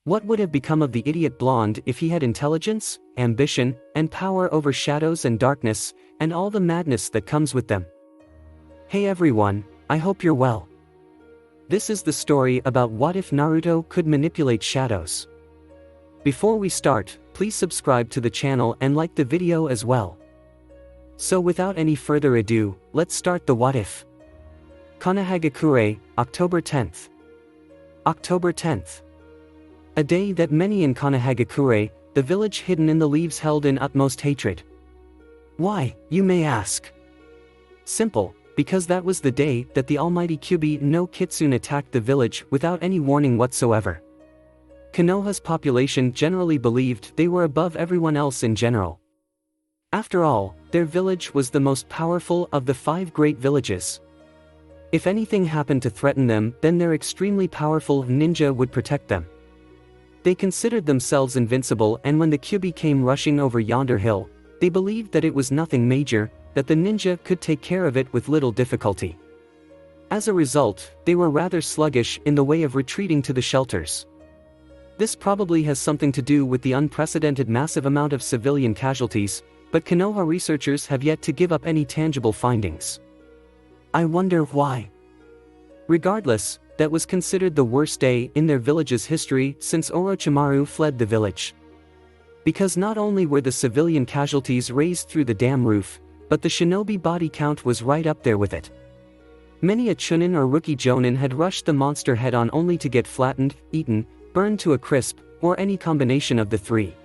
What would have become of the idiot blonde if he had intelligence, ambition, and power over shadows and darkness, and all the madness that comes with them? Hey everyone, I hope you're well. This is the story about what if Naruto could manipulate shadows. Before we start, please subscribe to the channel and like the video as well. So without any further ado, let's start the what if. Konohagakure, October 10th. October 10th. A day that many in Konohagakure, the village hidden in the leaves, held in utmost hatred. Why, you may ask? Simple, because that was the day that the almighty Kyuubi no Kitsune attacked the village without any warning whatsoever. Konoha's population generally believed they were above everyone else in general. After all, their village was the most powerful of the 5 great villages. If anything happened to threaten them, then their extremely powerful ninja would protect them. They considered themselves invincible, and when the Kyuubi came rushing over yonder hill, they believed that it was nothing major, that the ninja could take care of it with little difficulty. As a result, they were rather sluggish in the way of retreating to the shelters. This probably has something to do with the unprecedented massive amount of civilian casualties, but Konoha researchers have yet to give up any tangible findings. I wonder why. Regardless, that was considered the worst day in their village's history since Orochimaru fled the village. Because not only were the civilian casualties raised through the damn roof, but the shinobi body count was right up there with it. Many a chunin or rookie jonin had rushed the monster head-on only to get flattened, eaten, burned to a crisp, or any combination of the three.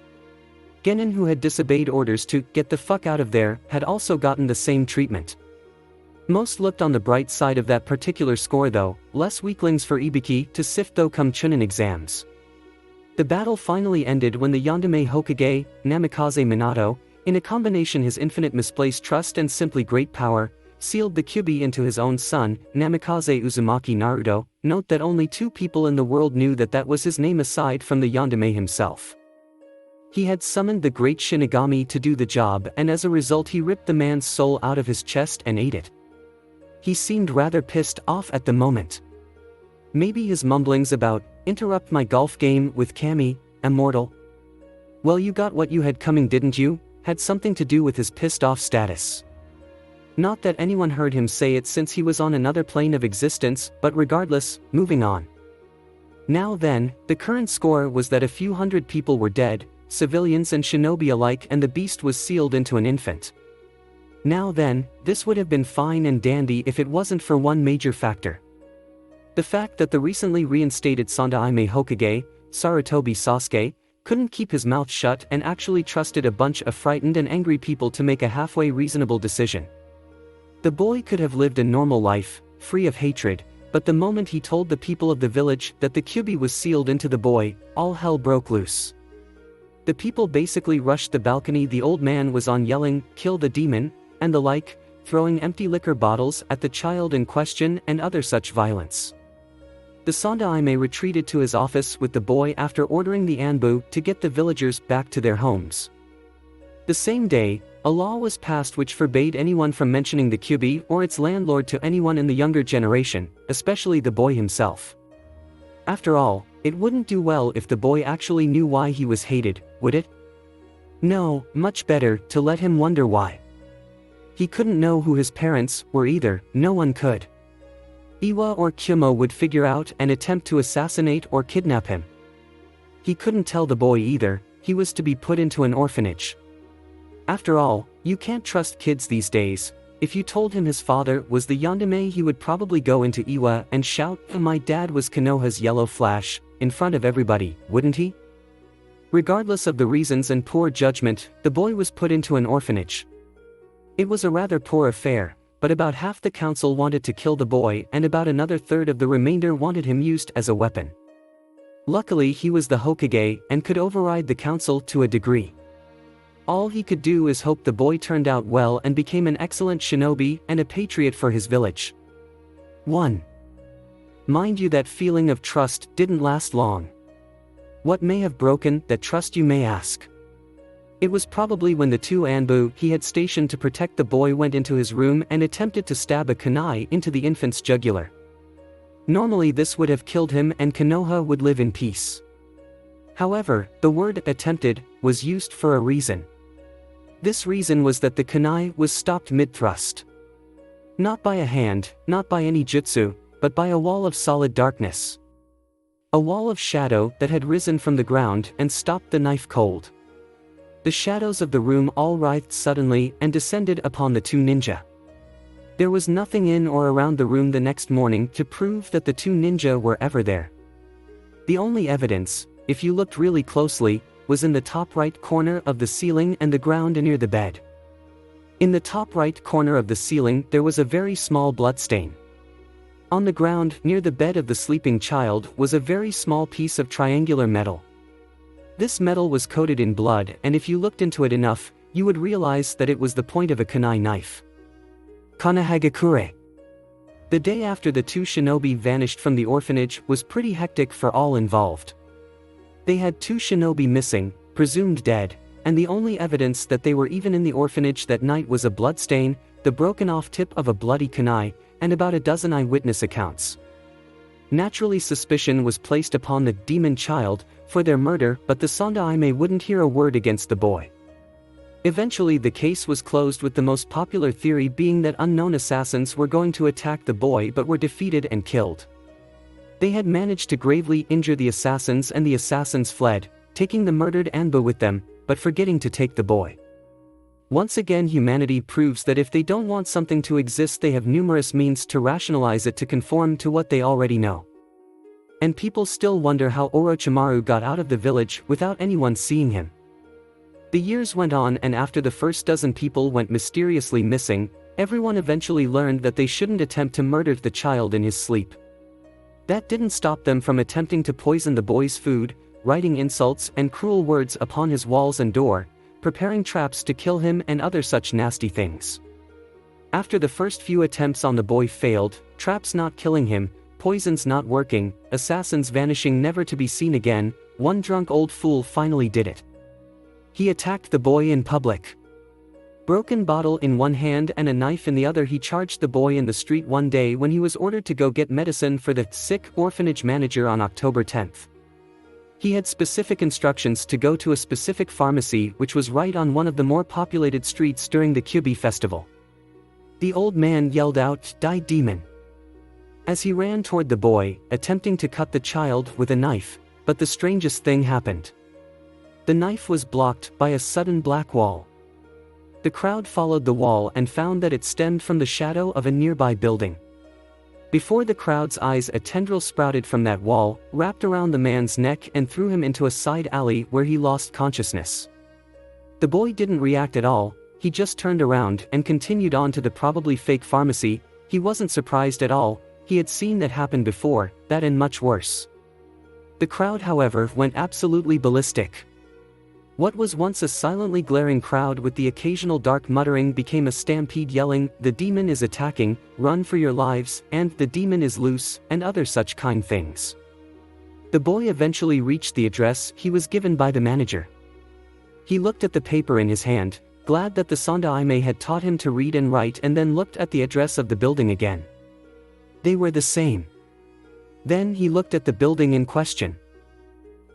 Genin, who had disobeyed orders to get the fuck out of there, had also gotten the same treatment. Most looked on the bright side of that particular score though, less weaklings for Ibiki to sift though come chunin exams. The battle finally ended when the Yandere Hokage, Namikaze Minato, in a combination his infinite misplaced trust and simply great power, sealed the Kyuubi into his own son, Namikaze Uzumaki Naruto. Note that only 2 people in the world knew that that was his name aside from the Yandere himself. He had summoned the great Shinigami to do the job, and as a result he ripped the man's soul out of his chest and ate it. He seemed rather pissed off at the moment. Maybe his mumblings about, "Interrupt my golf game with Kami, immortal. Well, you got what you had coming, didn't you?" had something to do with his pissed off status. Not that anyone heard him say it since he was on another plane of existence, but regardless, moving on. Now then, the current score was that a few hundred people were dead, civilians and shinobi alike, and the beast was sealed into an infant. Now then, this would have been fine and dandy if it wasn't for one major factor. The fact that the recently reinstated Sandaime Hokage, Sarutobi Sasuke, couldn't keep his mouth shut and actually trusted a bunch of frightened and angry people to make a halfway reasonable decision. The boy could have lived a normal life, free of hatred, but the moment he told the people of the village that the Kyuubi was sealed into the boy, all hell broke loose. The people basically rushed the balcony the old man was on, yelling, "Kill the demon," and the like, throwing empty liquor bottles at the child in question and other such violence. The Sandaime retreated to his office with the boy after ordering the Anbu to get the villagers back to their homes. The same day, a law was passed which forbade anyone from mentioning the Kyuubi or its landlord to anyone in the younger generation, especially the boy himself. After all, it wouldn't do well if the boy actually knew why he was hated, would it? No, much better to let him wonder why. He couldn't know who his parents were either, no one could. Iwa or Kyumo would figure out and attempt to assassinate or kidnap him. He couldn't tell the boy either, he was to be put into an orphanage. After all, you can't trust kids these days. If you told him his father was the Yandere, he would probably go into Iwa and shout, "My dad was Konoha's Yellow Flash," in front of everybody, wouldn't he? Regardless of the reasons and poor judgment, the boy was put into an orphanage. It was a rather poor affair, but about half the council wanted to kill the boy and about another third of the remainder wanted him used as a weapon. Luckily he was the Hokage and could override the council to a degree. All he could do is hope the boy turned out well and became an excellent shinobi and a patriot for his village. 1. Mind you, that feeling of trust didn't last long. What may have broken that trust, you may ask? It was probably when the 2 Anbu he had stationed to protect the boy went into his room and attempted to stab a kunai into the infant's jugular. Normally this would have killed him and Konoha would live in peace. However, the word attempted was used for a reason. This reason was that the kunai was stopped mid-thrust. Not by a hand, not by any jutsu, but by a wall of solid darkness. A wall of shadow that had risen from the ground and stopped the knife cold. The shadows of the room all writhed suddenly and descended upon the two ninja. There was nothing in or around the room the next morning to prove that the two ninja were ever there. The only evidence, if you looked really closely, was in the top right corner of the ceiling and the ground near the bed. In the top right corner of the ceiling there was a very small blood stain. On the ground near the bed of the sleeping child was a very small piece of triangular metal. This metal was coated in blood, and if you looked into it enough, you would realize that it was the point of a kunai knife. Kanahagakure. The day after the two shinobi vanished from the orphanage was pretty hectic for all involved. They had two shinobi missing, presumed dead, and the only evidence that they were even in the orphanage that night was a bloodstain, the broken-off tip of a bloody kunai, and about a dozen eyewitness accounts. Naturally, suspicion was placed upon the demon child for their murder, but the Sandaime wouldn't hear a word against the boy. Eventually the case was closed, with the most popular theory being that unknown assassins were going to attack the boy but were defeated and killed. They had managed to gravely injure the assassins, and the assassins fled, taking the murdered Anbu with them, but forgetting to take the boy. Once again, humanity proves that if they don't want something to exist, they have numerous means to rationalize it to conform to what they already know. And people still wonder how Orochimaru got out of the village without anyone seeing him. The years went on, and after the first dozen people went mysteriously missing, everyone eventually learned that they shouldn't attempt to murder the child in his sleep. That didn't stop them from attempting to poison the boy's food, writing insults and cruel words upon his walls and door, preparing traps to kill him, and other such nasty things. After the first few attempts on the boy failed, traps not killing him, poisons not working, assassins vanishing never to be seen again, one drunk old fool finally did it. He attacked the boy in public. Broken bottle in one hand and a knife in the other, he charged the boy in the street one day when he was ordered to go get medicine for the sick orphanage manager on October 10th. He had specific instructions to go to a specific pharmacy which was right on one of the more populated streets during the Kyubi festival. The old man yelled out, "Die demon!" as he ran toward the boy, attempting to cut the child with a knife, but the strangest thing happened. The knife was blocked by a sudden black wall. The crowd followed the wall and found that it stemmed from the shadow of a nearby building. Before the crowd's eyes, a tendril sprouted from that wall, wrapped around the man's neck and threw him into a side alley where he lost consciousness. The boy didn't react at all, he just turned around and continued on to the probably fake pharmacy. He wasn't surprised at all, he had seen that happen before, that and much worse. The crowd, however, went absolutely ballistic. What was once a silently glaring crowd with the occasional dark muttering became a stampede yelling, "The demon is attacking, run for your lives," and "The demon is loose," and other such kind things. The boy eventually reached the address he was given by the manager. He looked at the paper in his hand, glad that the Sandaime had taught him to read and write, and then looked at the address of the building again. They were the same. Then he looked at the building in question.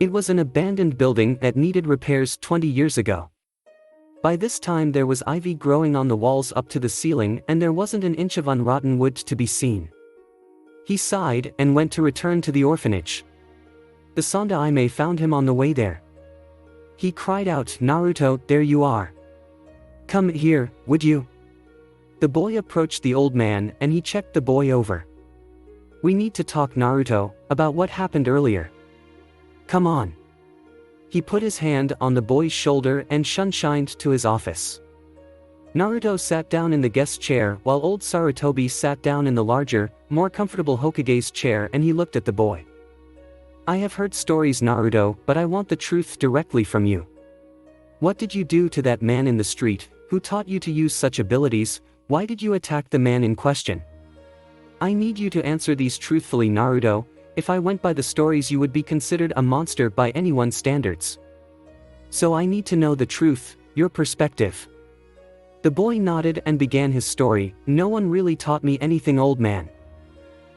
It was an abandoned building that needed repairs 20 years ago. By this time there was ivy growing on the walls up to the ceiling, and there wasn't an inch of unrotten wood to be seen. He sighed and went to return to the orphanage. The Sandaime found him on the way there. He cried out, "Naruto, there you are. Come here, would you?" The boy approached the old man and he checked the boy over. "We need to talk, Naruto, about what happened earlier. Come on." He put his hand on the boy's shoulder and shunshined to his office. Naruto sat down in the guest chair while old Sarutobi sat down in the larger, more comfortable Hokage's chair, and he looked at the boy. "I have heard stories, Naruto, but I want the truth directly from you. What did you do to that man in the street? Who taught you to use such abilities? Why did you attack the man in question? I need you to answer these truthfully, Naruto. If I went by the stories, you would be considered a monster by anyone's standards. So I need to know the truth, your perspective." The boy nodded and began his story. "No one really taught me anything, old man.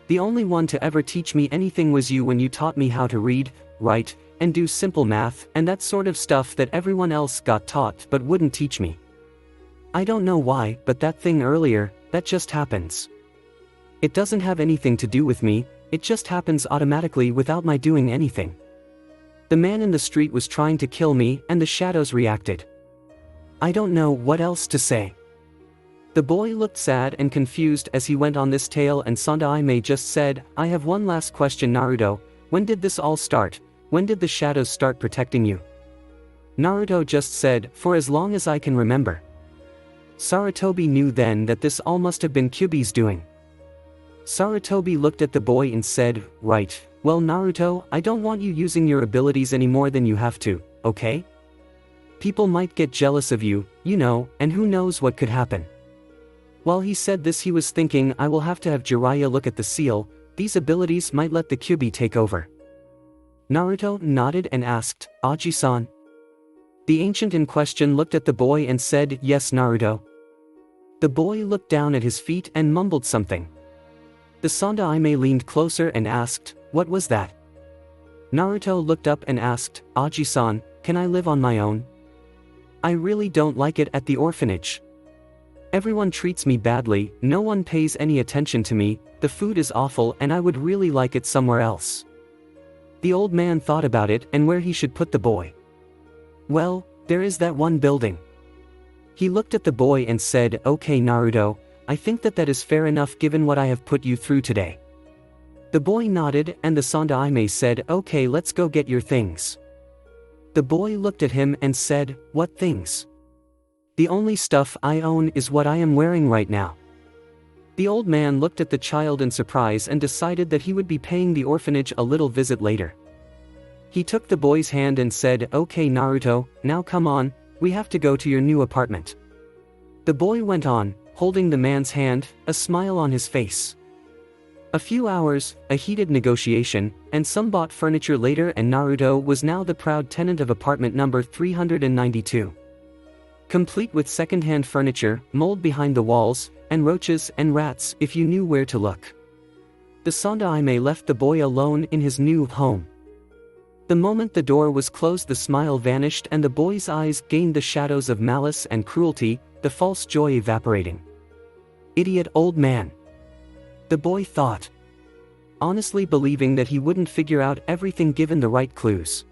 The only one to ever teach me anything was you when you taught me how to read, write, and do simple math and that sort of stuff that everyone else got taught but wouldn't teach me. I don't know why, but that thing earlier, that just happens. It doesn't have anything to do with me, it just happens automatically without my doing anything. The man in the street was trying to kill me and the shadows reacted. I don't know what else to say. The boy looked sad and confused as he went on this tale, and Sandaime just said, I have one last question, Naruto. When did this all start? When did the shadows start protecting you? Naruto just said, for as long as I can remember. Sarutobi knew then that this all must have been Kyuubi's doing. Sarutobi looked at the boy and said, right, well Naruto, I don't want you using your abilities any more than you have to, okay? People might get jealous of you, you know, and who knows what could happen. While he said this, he was thinking, I will have to have Jiraiya look at the seal, these abilities might let the Kyuubi take over. Naruto nodded and asked, Aji-san? The ancient in question looked at the boy and said, yes Naruto. The boy looked down at his feet and mumbled something. The Sandaime leaned closer and asked, what was that? Naruto looked up and asked, Aji-san, can I live on my own? I really don't like it at the orphanage. Everyone treats me badly, no one pays any attention to me, the food is awful and I would really like it somewhere else. The old man thought about it and where he should put the boy. Well, there is that one building. He looked at the boy and said, okay Naruto, I think that is fair enough given what I have put you through today. The boy nodded and the Sandaime said, okay, let's go get your things. The boy looked at him and said, what things? The only stuff I own is what I am wearing right now. The old man looked at the child in surprise and decided that he would be paying the orphanage a little visit later. He took the boy's hand and said, okay Naruto, now come on, we have to go to your new apartment. The boy went on, holding the man's hand, a smile on his face. A few hours, a heated negotiation, and some bought furniture later, and Naruto was now the proud tenant of apartment number 392. Complete with second-hand furniture, mold behind the walls, and roaches and rats if you knew where to look. The Sandaime left the boy alone in his new home. The moment the door was closed, the smile vanished and the boy's eyes gained the shadows of malice and cruelty, the false joy evaporating. Idiot old man. The boy thought. Honestly believing that he wouldn't figure out everything given the right clues.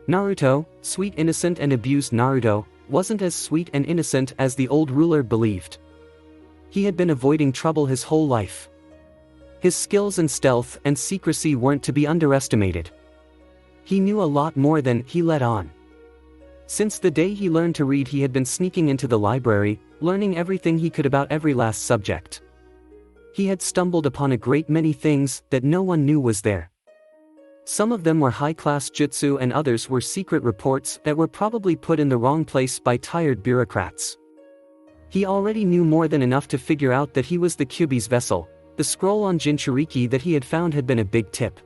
Naruto, sweet innocent and abused Naruto, wasn't as sweet and innocent as the old ruler believed. He had been avoiding trouble his whole life. His skills in stealth and secrecy weren't to be underestimated. He knew a lot more than he let on. Since the day he learned to read, he had been sneaking into the library, learning everything he could about every last subject. He had stumbled upon a great many things that no one knew was there. Some of them were high-class jutsu and others were secret reports that were probably put in the wrong place by tired bureaucrats. He already knew more than enough to figure out that he was the Kyuubi's vessel. The scroll on Jinchuriki that he had found had been a big tip.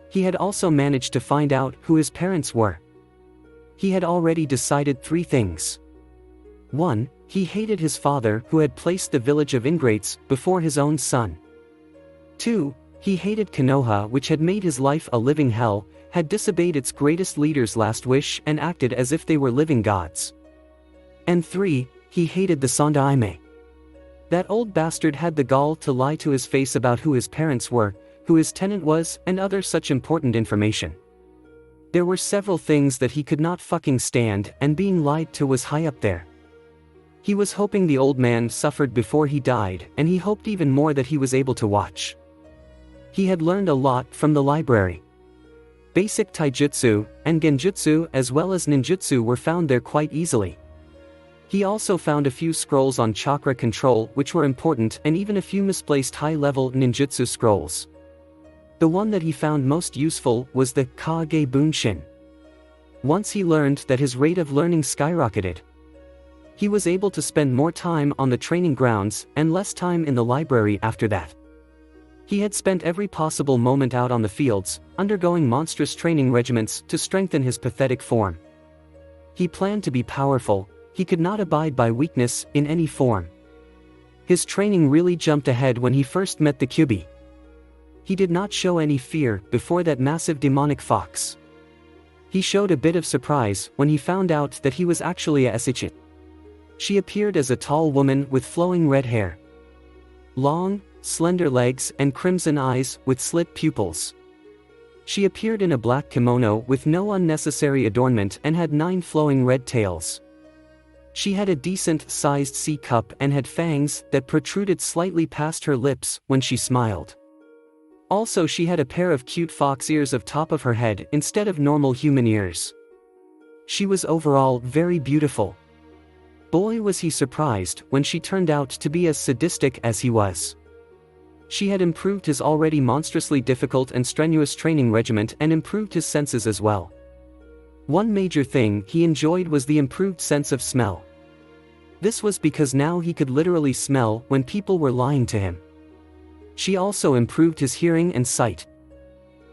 He had also managed to find out who his parents were. He had already decided 3 things. 1. He hated his father who had placed the village of ingrates before his own son. 2. He hated Konoha, which had made his life a living hell, had disobeyed its greatest leader's last wish and acted as if they were living gods. And 3. He hated the Sandaime. That old bastard had the gall to lie to his face about who his parents were, who his tenant was, and other such important information. There were several things that he could not fucking stand, and being lied to was high up there. He was hoping the old man suffered before he died, and he hoped even more that he was able to watch. He had learned a lot from the library. Basic taijutsu and genjutsu as well as ninjutsu were found there quite easily. He also found a few scrolls on chakra control which were important, and even a few misplaced high-level ninjutsu scrolls. The one that he found most useful was the Kage Bunshin. Once he learned that, his rate of learning skyrocketed. He was able to spend more time on the training grounds and less time in the library after that. He had spent every possible moment out on the fields, undergoing monstrous training regimens to strengthen his pathetic form. He planned to be powerful. He could not abide by weakness in any form. His training really jumped ahead when he first met the Kyuubi. He did not show any fear before that massive demonic fox. He showed a bit of surprise when he found out that he was actually a Esichin. She appeared as a tall woman with flowing red hair, long, slender legs and crimson eyes with slit pupils. She appeared in a black kimono with no unnecessary adornment and had 9 flowing red tails. She had a decent-sized sea cup and had fangs that protruded slightly past her lips when she smiled. Also, she had a pair of cute fox ears of top of her head instead of normal human ears. She was overall very beautiful. Boy, was he surprised when she turned out to be as sadistic as he was. She had improved his already monstrously difficult and strenuous training regimen and improved his senses as well. One major thing he enjoyed was the improved sense of smell. This was because now he could literally smell when people were lying to him. She also improved his hearing and sight.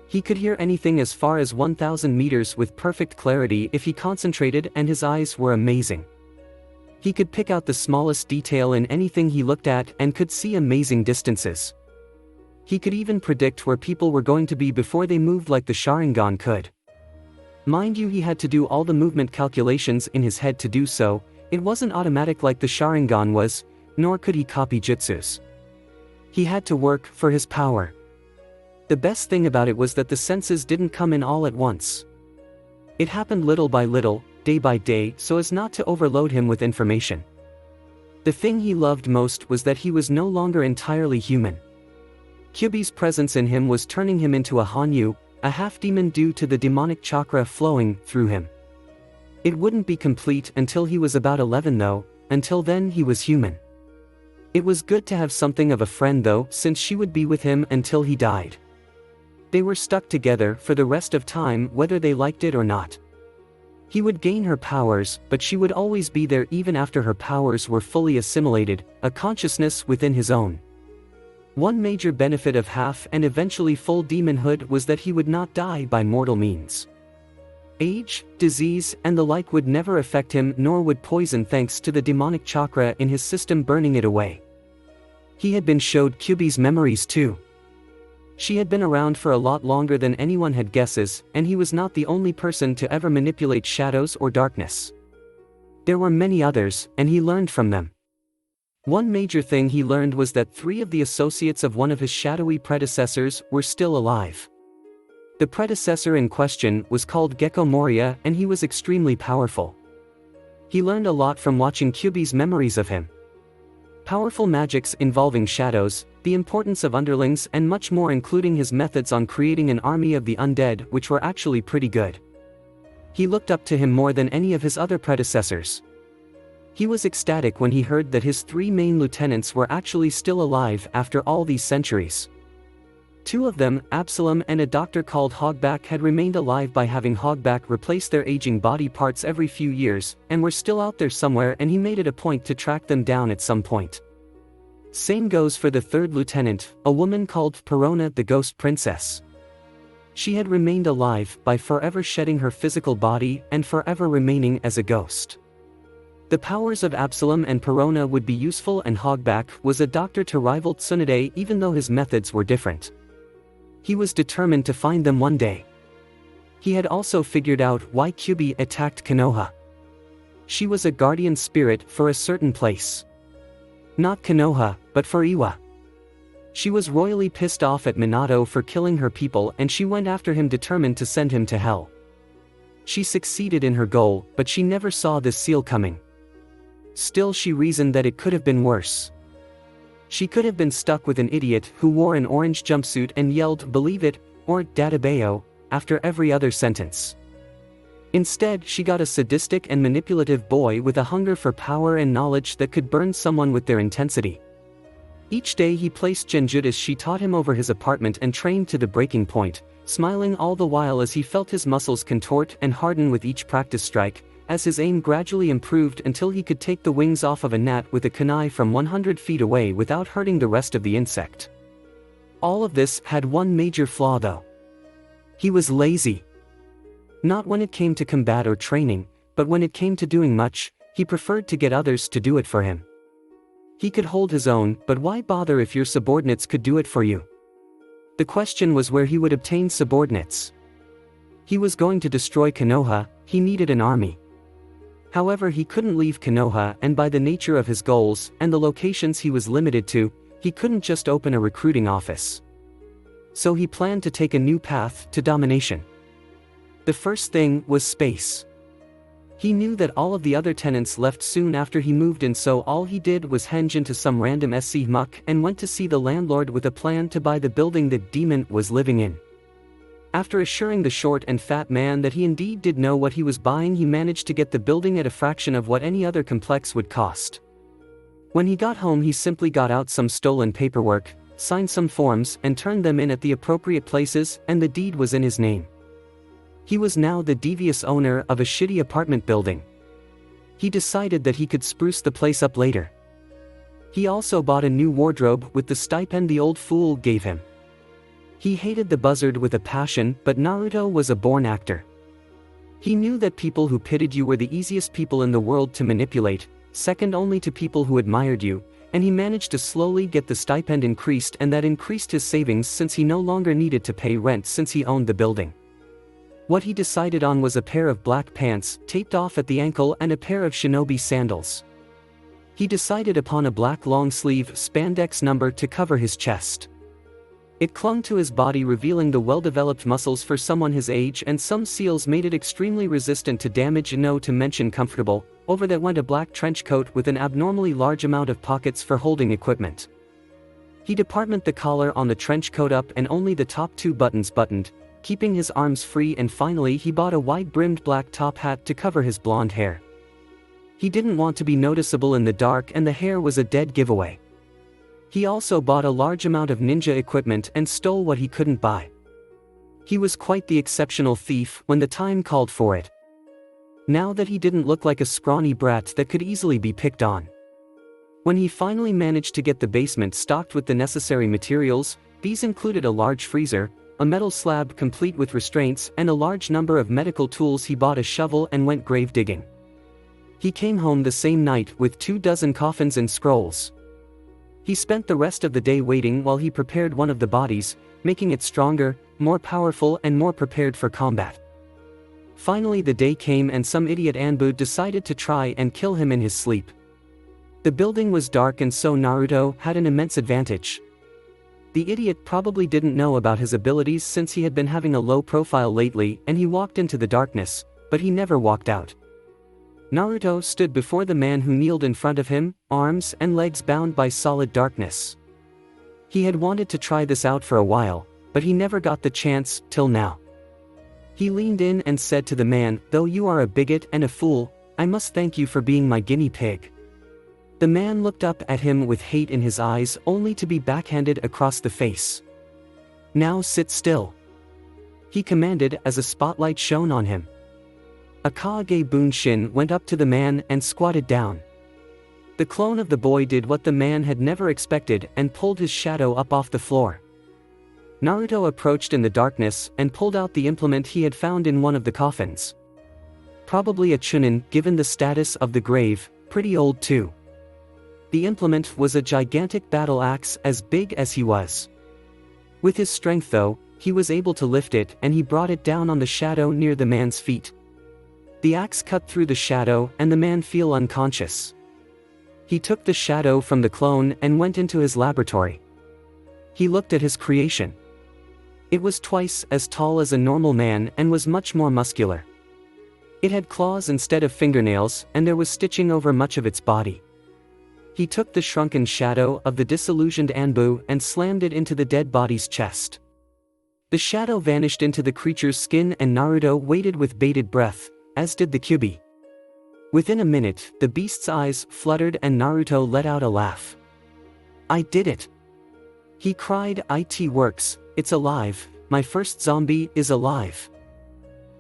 He could hear anything as far as 1,000 meters with perfect clarity if he concentrated, and his eyes were amazing. He could pick out the smallest detail in anything he looked at and could see amazing distances. He could even predict where people were going to be before they moved like the Sharingan could. Mind you, he had to do all the movement calculations in his head to do so. It wasn't automatic like the Sharingan was, nor could he copy jutsus. He had to work for his power. The best thing about it was that the senses didn't come in all at once. It happened little by little, day by day, so as not to overload him with information. The thing he loved most was that he was no longer entirely human. Kyuubi's presence in him was turning him into a Hanyu, a half-demon due to the demonic chakra flowing through him. It wouldn't be complete until he was about 11 though. Until then he was human. It was good to have something of a friend though, since she would be with him until he died. They were stuck together for the rest of time whether they liked it or not. He would gain her powers, but she would always be there even after her powers were fully assimilated, a consciousness within his own. One major benefit of half and eventually full demonhood was that he would not die by mortal means. Age, disease, and the like would never affect him, nor would poison, thanks to the demonic chakra in his system burning it away. He had been showed Kyuubi's memories too. She had been around for a lot longer than anyone had guesses, and he was not the only person to ever manipulate shadows or darkness. There were many others, and he learned from them. One major thing he learned was that 3 of the associates of one of his shadowy predecessors were still alive. The predecessor in question was called Gecko Moria, and he was extremely powerful. He learned a lot from watching Kyuubi's memories of him. Powerful magics involving shadows, the importance of underlings, and much more, including his methods on creating an army of the undead, which were actually pretty good. He looked up to him more than any of his other predecessors. He was ecstatic when he heard that his 3 main lieutenants were actually still alive after all these centuries. 2 of them, Absalom and a doctor called Hogback, had remained alive by having Hogback replace their aging body parts every few years, and were still out there somewhere, and he made it a point to track them down at some point. Same goes for the 3rd lieutenant, a woman called Perona the Ghost Princess. She had remained alive by forever shedding her physical body and forever remaining as a ghost. The powers of Absalom and Perona would be useful, and Hogback was a doctor to rival Tsunade, even though his methods were different. He was determined to find them one day. He had also figured out why Kyuubi attacked Konoha. She was a guardian spirit for a certain place. Not Konoha, but for Iwa. She was royally pissed off at Minato for killing her people, and she went after him, determined to send him to hell. She succeeded in her goal, but she never saw this seal coming. Still, she reasoned that it could have been worse. She could have been stuck with an idiot who wore an orange jumpsuit and yelled "Believe it," or "Dadabayo," after every other sentence. Instead, she got a sadistic and manipulative boy with a hunger for power and knowledge that could burn someone with their intensity. Each day he placed genjutsu as she taught him over his apartment and trained to the breaking point, smiling all the while as he felt his muscles contort and harden with each practice strike, as his aim gradually improved until he could take the wings off of a gnat with a kunai from 100 feet away without hurting the rest of the insect. All of this had one major flaw though. He was lazy. Not when it came to combat or training, but when it came to doing much, he preferred to get others to do it for him. He could hold his own, but why bother if your subordinates could do it for you? The question was where he would obtain subordinates. He was going to destroy Konoha, he needed an army. However, he couldn't leave Konoha, and by the nature of his goals, and the locations he was limited to, he couldn't just open a recruiting office. So he planned to take a new path to domination. The first thing was space. He knew that all of the other tenants left soon after he moved in, so all he did was henge into some random SC muck and went to see the landlord with a plan to buy the building that Demon was living in. After assuring the short and fat man that he indeed did know what he was buying, he managed to get the building at a fraction of what any other complex would cost. When he got home, he simply got out some stolen paperwork, signed some forms, and turned them in at the appropriate places, and the deed was in his name. He was now the devious owner of a shitty apartment building. He decided that he could spruce the place up later. He also bought a new wardrobe with the stipend the old fool gave him. He hated the buzzard with a passion, but Naruto was a born actor. He knew that people who pitied you were the easiest people in the world to manipulate, second only to people who admired you, and he managed to slowly get the stipend increased, and that increased his savings since he no longer needed to pay rent since he owned the building. What he decided on was a pair of black pants, taped off at the ankle, and a pair of shinobi sandals. He decided upon a black long-sleeve spandex number to cover his chest. It clung to his body, revealing the well-developed muscles for someone his age, and some seals made it extremely resistant to damage, no to mention comfortable. Over that went a black trench coat with an abnormally large amount of pockets for holding equipment. He departmented the collar on the trench coat up and only the top 2 buttons buttoned, keeping his arms free, and finally he bought a wide-brimmed black top hat to cover his blonde hair. He didn't want to be noticeable in the dark, and the hair was a dead giveaway. He also bought a large amount of ninja equipment and stole what he couldn't buy. He was quite the exceptional thief when the time called for it. Now that he didn't look like a scrawny brat that could easily be picked on. When he finally managed to get the basement stocked with the necessary materials, these included a large freezer, a metal slab complete with restraints, and a large number of medical tools, he bought a shovel and went grave digging. He came home the same night with 24 coffins and scrolls. He spent the rest of the day waiting while he prepared one of the bodies, making it stronger, more powerful, and more prepared for combat. Finally the day came, and some idiot Anbu decided to try and kill him in his sleep. The building was dark, and so Naruto had an immense advantage. The idiot probably didn't know about his abilities since he had been having a low profile lately, and he walked into the darkness, but he never walked out. Naruto stood before the man who kneeled in front of him, arms and legs bound by solid darkness. He had wanted to try this out for a while, but he never got the chance, till now. He leaned in and said to the man, "Though you are a bigot and a fool, I must thank you for being my guinea pig." The man looked up at him with hate in his eyes, only to be backhanded across the face. "Now sit still," he commanded as a spotlight shone on him. A Kage Bunshin went up to the man and squatted down. The clone of the boy did what the man had never expected and pulled his shadow up off the floor. Naruto approached in the darkness and pulled out the implement he had found in one of the coffins. Probably a chunin, given the status of the grave, pretty old too. The implement was a gigantic battle axe as big as he was. With his strength though, he was able to lift it, and he brought it down on the shadow near the man's feet. The axe cut through the shadow and the man fell unconscious. He took the shadow from the clone and went into his laboratory. He looked at his creation. It was twice as tall as a normal man and was much more muscular. It had claws instead of fingernails, and there was stitching over much of its body. He took the shrunken shadow of the disillusioned Anbu and slammed it into the dead body's chest. The shadow vanished into the creature's skin, and Naruto waited with bated breath, as did the Kyuubi. Within a minute, the beast's eyes fluttered and Naruto let out a laugh. "I did it!" he cried. "It works, it's alive, my first zombie is alive."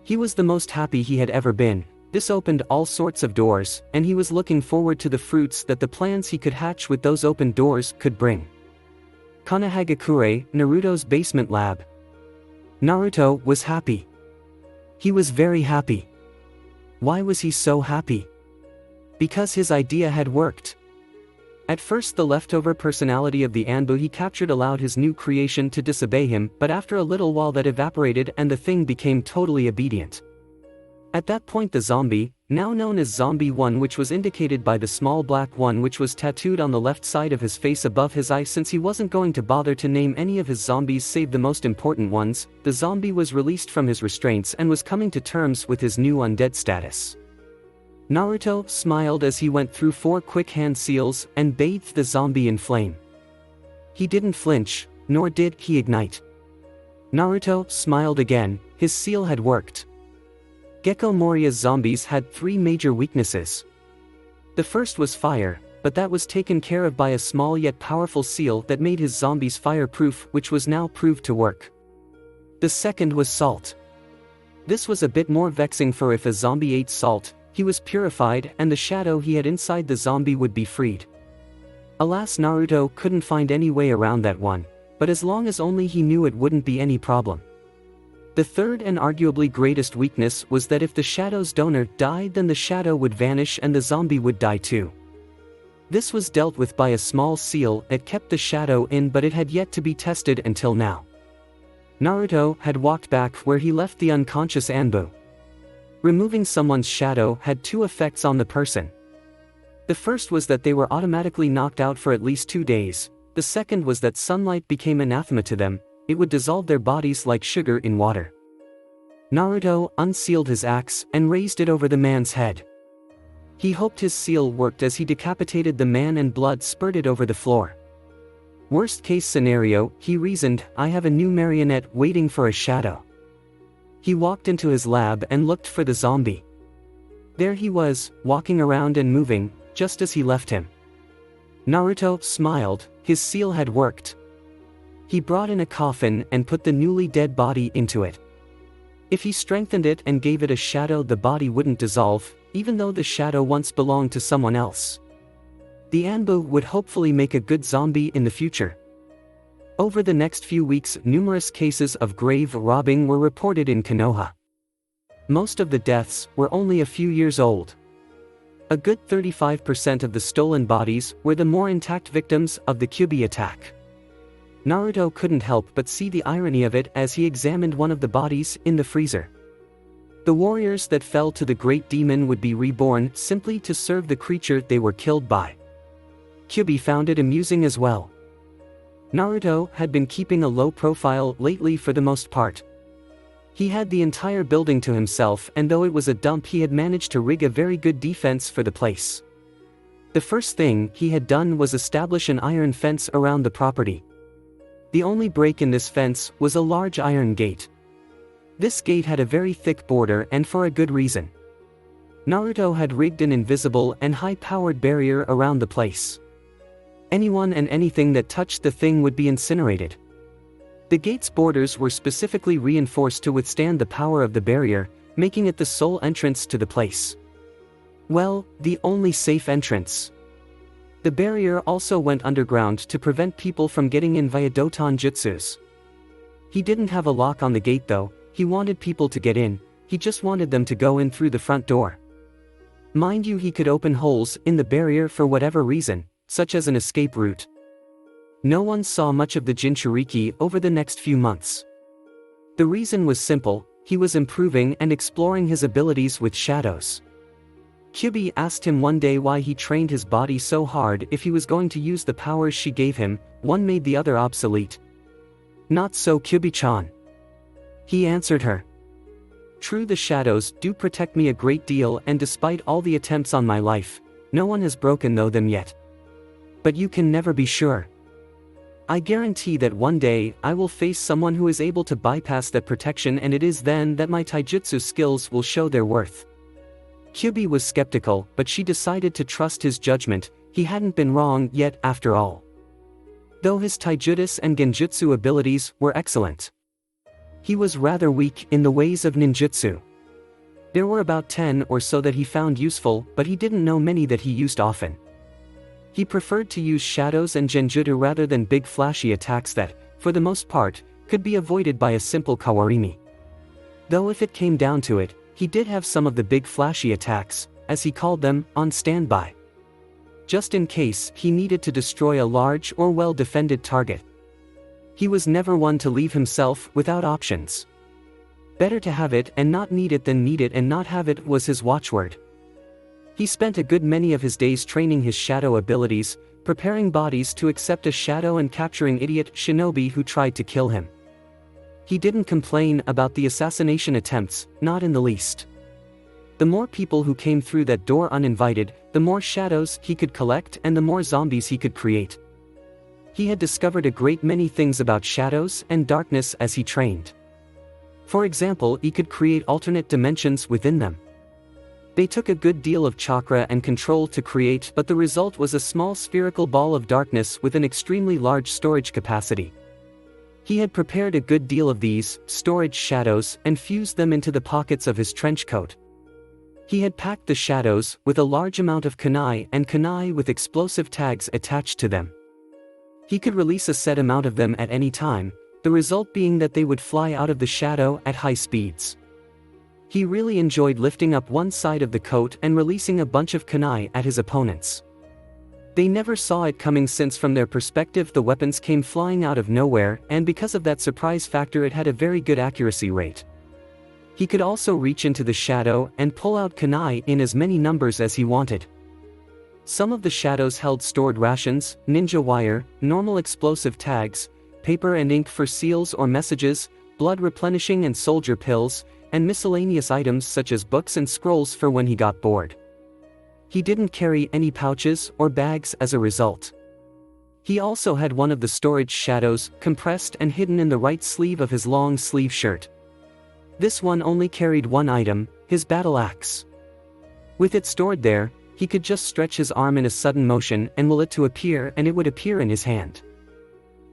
He was the most happy he had ever been. This opened all sorts of doors, and he was looking forward to the fruits that the plans he could hatch with those open doors could bring. Konohagakure, Naruto's basement lab. Naruto was happy. He was very happy. Why was he so happy? Because his idea had worked. At first the leftover personality of the Anbu he captured allowed his new creation to disobey him, but after a little while that evaporated and the thing became totally obedient. At that point the zombie, now known as Zombie 1, which was indicated by the small black one which was tattooed on the left side of his face above his eye, since he wasn't going to bother to name any of his zombies save the most important ones, the zombie was released from his restraints and was coming to terms with his new undead status. Naruto smiled as he went through 4 quick hand seals and bathed the zombie in flame. He didn't flinch, nor did he ignite. Naruto smiled again, his seal had worked. Gecko Moria's zombies had 3 major weaknesses. The first was fire, but that was taken care of by a small yet powerful seal that made his zombies fireproof, which was now proved to work. The second was salt. This was a bit more vexing, for if a zombie ate salt, he was purified and the shadow he had inside the zombie would be freed. Alas, Naruto couldn't find any way around that one, but as long as only he knew, it wouldn't be any problem. The third and arguably greatest weakness was that if the shadow's donor died, then the shadow would vanish and the zombie would die too. This was dealt with by a small seal that kept the shadow in, but it had yet to be tested until now. Naruto had walked back where he left the unconscious Anbu. Removing someone's shadow had 2 effects on the person. The first was that they were automatically knocked out for at least 2 days, the second was that sunlight became anathema to them, it would dissolve their bodies like sugar in water. Naruto unsealed his axe and raised it over the man's head. He hoped his seal worked as he decapitated the man and blood spurted over the floor. Worst case scenario, he reasoned, I have a new marionette waiting for a shadow. He walked into his lab and looked for the zombie. There he was, walking around and moving, just as he left him. Naruto smiled, his seal had worked. He brought in a coffin and put the newly dead body into it. If he strengthened it and gave it a shadow, the body wouldn't dissolve, even though the shadow once belonged to someone else. The Anbu would hopefully make a good zombie in the future. Over the next few weeks, numerous cases of grave robbing were reported in Konoha. Most of the deaths were only a few years old. A good 35% of the stolen bodies were the more intact victims of the Kyuubi attack. Naruto couldn't help but see the irony of it as he examined one of the bodies in the freezer. The warriors that fell to the great demon would be reborn simply to serve the creature they were killed by. Kyuubi found it amusing as well. Naruto had been keeping a low profile lately for the most part. He had the entire building to himself, and though it was a dump, he had managed to rig a very good defense for the place. The first thing he had done was establish an iron fence around the property. The only break in this fence was a large iron gate. This gate had a very thick border, and for a good reason. Naruto had rigged an invisible and high-powered barrier around the place. Anyone and anything that touched the thing would be incinerated. The gate's borders were specifically reinforced to withstand the power of the barrier, making it the sole entrance to the place. Well, the only safe entrance. The barrier also went underground to prevent people from getting in via Doton jutsus. He didn't have a lock on the gate though, he wanted people to get in, he just wanted them to go in through the front door. Mind you, he could open holes in the barrier for whatever reason, such as an escape route. No one saw much of the Jinchuriki over the next few months. The reason was simple, he was improving and exploring his abilities with shadows. Kyuubi asked him one day why he trained his body so hard if he was going to use the powers she gave him, one made the other obsolete. Not so, Kyuubi-chan. He answered her. True, the shadows do protect me a great deal, and despite all the attempts on my life, no one has broken them yet. But you can never be sure. I guarantee that one day, I will face someone who is able to bypass that protection, and it is then that my taijutsu skills will show their worth. Kyuubi was skeptical, but she decided to trust his judgment, he hadn't been wrong yet after all. Though his taijutsu and genjutsu abilities were excellent. He was rather weak in the ways of ninjutsu. There were about 10 or so that he found useful, but he didn't know many that he used often. He preferred to use shadows and genjutsu rather than big flashy attacks that, for the most part, could be avoided by a simple kawarimi. Though if it came down to it, he did have some of the big flashy attacks, as he called them, on standby. just in case he needed to destroy a large or well-defended target. He was never one to leave himself without options. Better to have it and not need it than need it and not have it was his watchword. He spent a good many of his days training his shadow abilities, preparing bodies to accept a shadow and capturing idiot shinobi who tried to kill him. He didn't complain about the assassination attempts, not in the least. The more people who came through that door uninvited, the more shadows he could collect and the more zombies he could create. He had discovered a great many things about shadows and darkness as he trained. For example, he could create alternate dimensions within them. They took a good deal of chakra and control to create, but the result was a small spherical ball of darkness with an extremely large storage capacity. He had prepared a good deal of these storage shadows and fused them into the pockets of his trench coat. He had packed the shadows with a large amount of kunai and kunai with explosive tags attached to them. He could release a set amount of them at any time, the result being that they would fly out of the shadow at high speeds. He really enjoyed lifting up one side of the coat and releasing a bunch of kunai at his opponents. They never saw it coming since from their perspective the weapons came flying out of nowhere, and because of that surprise factor it had a very good accuracy rate. He could also reach into the shadow and pull out kunai in as many numbers as he wanted. Some of the shadows held stored rations, ninja wire, normal explosive tags, paper and ink for seals or messages, blood replenishing and soldier pills, and miscellaneous items such as books and scrolls for when he got bored. He didn't carry any pouches or bags as a result. He also had one of the storage shadows compressed and hidden in the right sleeve of his long sleeve shirt. This one only carried one item, his battle axe. With it stored there, he could just stretch his arm in a sudden motion and will it to appear and it would appear in his hand.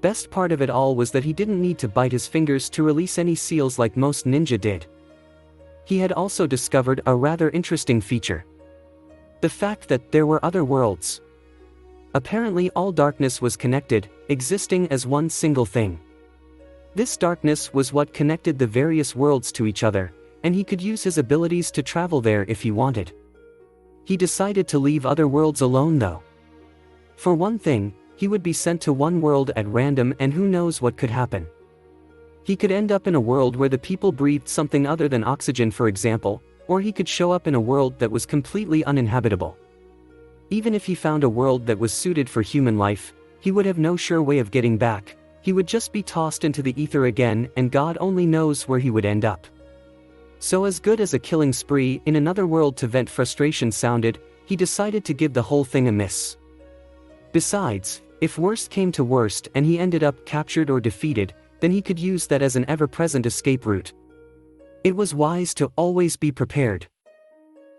Best part of it all was that he didn't need to bite his fingers to release any seals like most ninja did. He had also discovered a rather interesting feature. The fact that there were other worlds. Apparently all darkness was connected, existing as one single thing. This darkness was what connected the various worlds to each other, and he could use his abilities to travel there if he wanted. He decided to leave other worlds alone though. For one thing, he would be sent to one world at random and who knows what could happen. He could end up in a world where the people breathed something other than oxygen for example, or he could show up in a world that was completely uninhabitable. Even if he found a world that was suited for human life, he would have no sure way of getting back. He would just be tossed into the ether again and God only knows where he would end up. So as good as a killing spree in another world to vent frustration sounded, he decided to give the whole thing a miss. Besides, if worst came to worst and he ended up captured or defeated, then he could use that as an ever-present escape route. It was wise to always be prepared.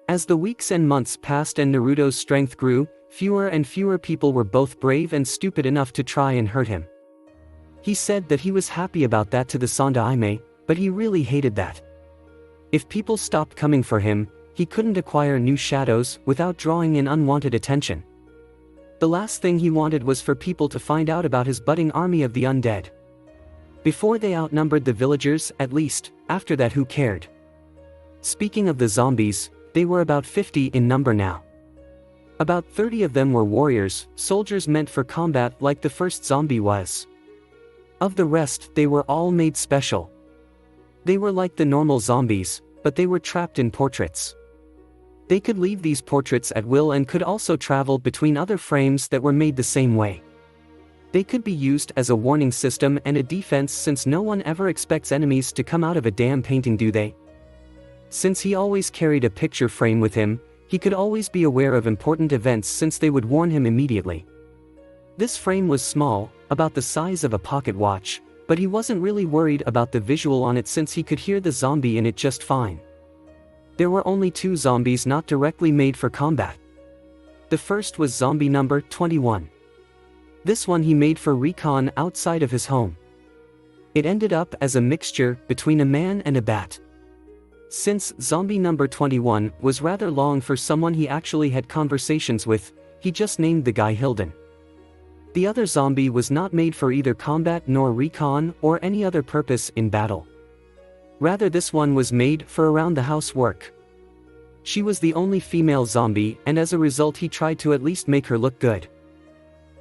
As the weeks and months passed and Naruto's strength grew, fewer and fewer people were both brave and stupid enough to try and hurt him. He said that he was happy about that to the Sandaime, but he really hated that. If people stopped coming for him, he couldn't acquire new shadows without drawing in unwanted attention. The last thing he wanted was for people to find out about his budding army of the undead. Before they outnumbered the villagers, at least, after that who cared? Speaking of the zombies, they were about 50 in number now. About 30 of them were warriors, soldiers meant for combat like the first zombie was. Of the rest, they were all made special. They were like the normal zombies, but they were trapped in portraits. They could leave these portraits at will and could also travel between other frames that were made the same way. They could be used as a warning system and a defense since no one ever expects enemies to come out of a damn painting, do they? Since he always carried a picture frame with him, he could always be aware of important events since they would warn him immediately. This frame was small, about the size of a pocket watch, but he wasn't really worried about the visual on it since he could hear the zombie in it just fine. There were only 2 zombies not directly made for combat. The first was zombie number 21. This one he made for recon outside of his home. It ended up as a mixture between a man and a bat. Since zombie number 21 was rather long for someone he actually had conversations with, he just named the guy Hilden. The other zombie was not made for either combat nor recon or any other purpose in battle. Rather, this one was made for around the house work. She was the only female zombie, and as a result he tried to at least make her look good.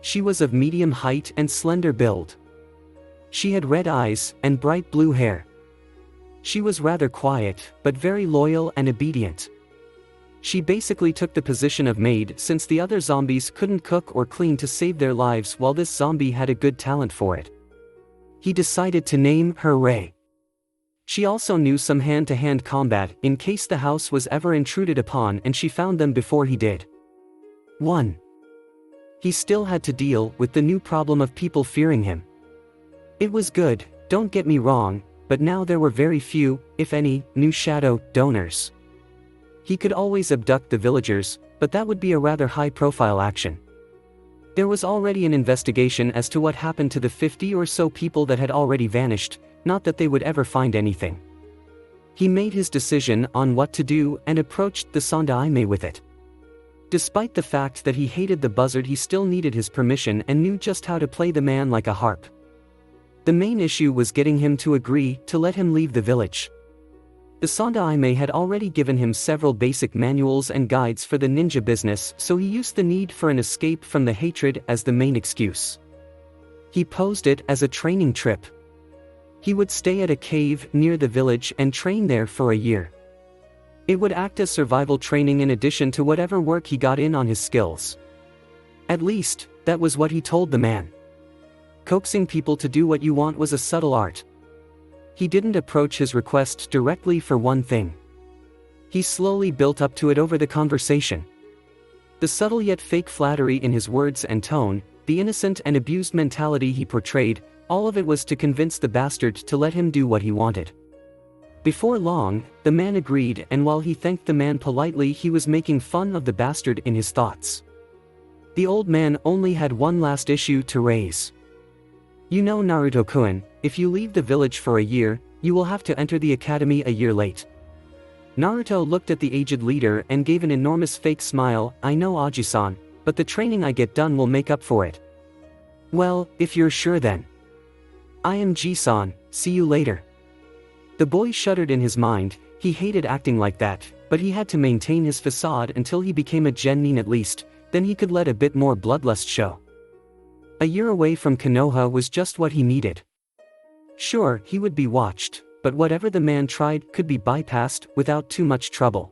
She was of medium height and slender build. She had red eyes and bright blue hair. She was rather quiet, but very loyal and obedient. She basically took the position of maid since the other zombies couldn't cook or clean to save their lives, while this zombie had a good talent for it. He decided to name her Rei. She also knew some hand-to-hand combat in case the house was ever intruded upon, and she found them before he did. 1. He still had to deal with the new problem of people fearing him. It was good, don't get me wrong, but now there were very few, if any, new shadow donors. He could always abduct the villagers, but that would be a rather high-profile action. There was already an investigation as to what happened to the 50 or so people that had already vanished, not that they would ever find anything. He made his decision on what to do and approached the Sandaime with it. Despite the fact that he hated the buzzard, he still needed his permission and knew just how to play the man like a harp. The main issue was getting him to agree to let him leave the village. The Sandaime had already given him several basic manuals and guides for the ninja business, so he used the need for an escape from the hatred as the main excuse. He posed it as a training trip. He would stay at a cave near the village and train there for a year. It would act as survival training in addition to whatever work he got in on his skills. At least, that was what he told the man. Coaxing people to do what you want was a subtle art. He didn't approach his request directly for one thing. He slowly built up to it over the conversation. The subtle yet fake flattery in his words and tone, the innocent and abused mentality he portrayed, all of it was to convince the bastard to let him do what he wanted. Before long, the man agreed, and while he thanked the man politely, he was making fun of the bastard in his thoughts. The old man only had one last issue to raise. You know, Naruto-kun, if you leave the village for a year, you will have to enter the academy a year late. Naruto looked at the aged leader and gave an enormous fake smile. I know, Aji-san, but the training I get done will make up for it. Well, if you're sure then. I am Ji-san, see you later. The boy shuddered in his mind. He hated acting like that, but he had to maintain his facade until he became a genin at least, then he could let a bit more bloodlust show. A year away from Konoha was just what he needed. Sure, he would be watched, but whatever the man tried could be bypassed without too much trouble.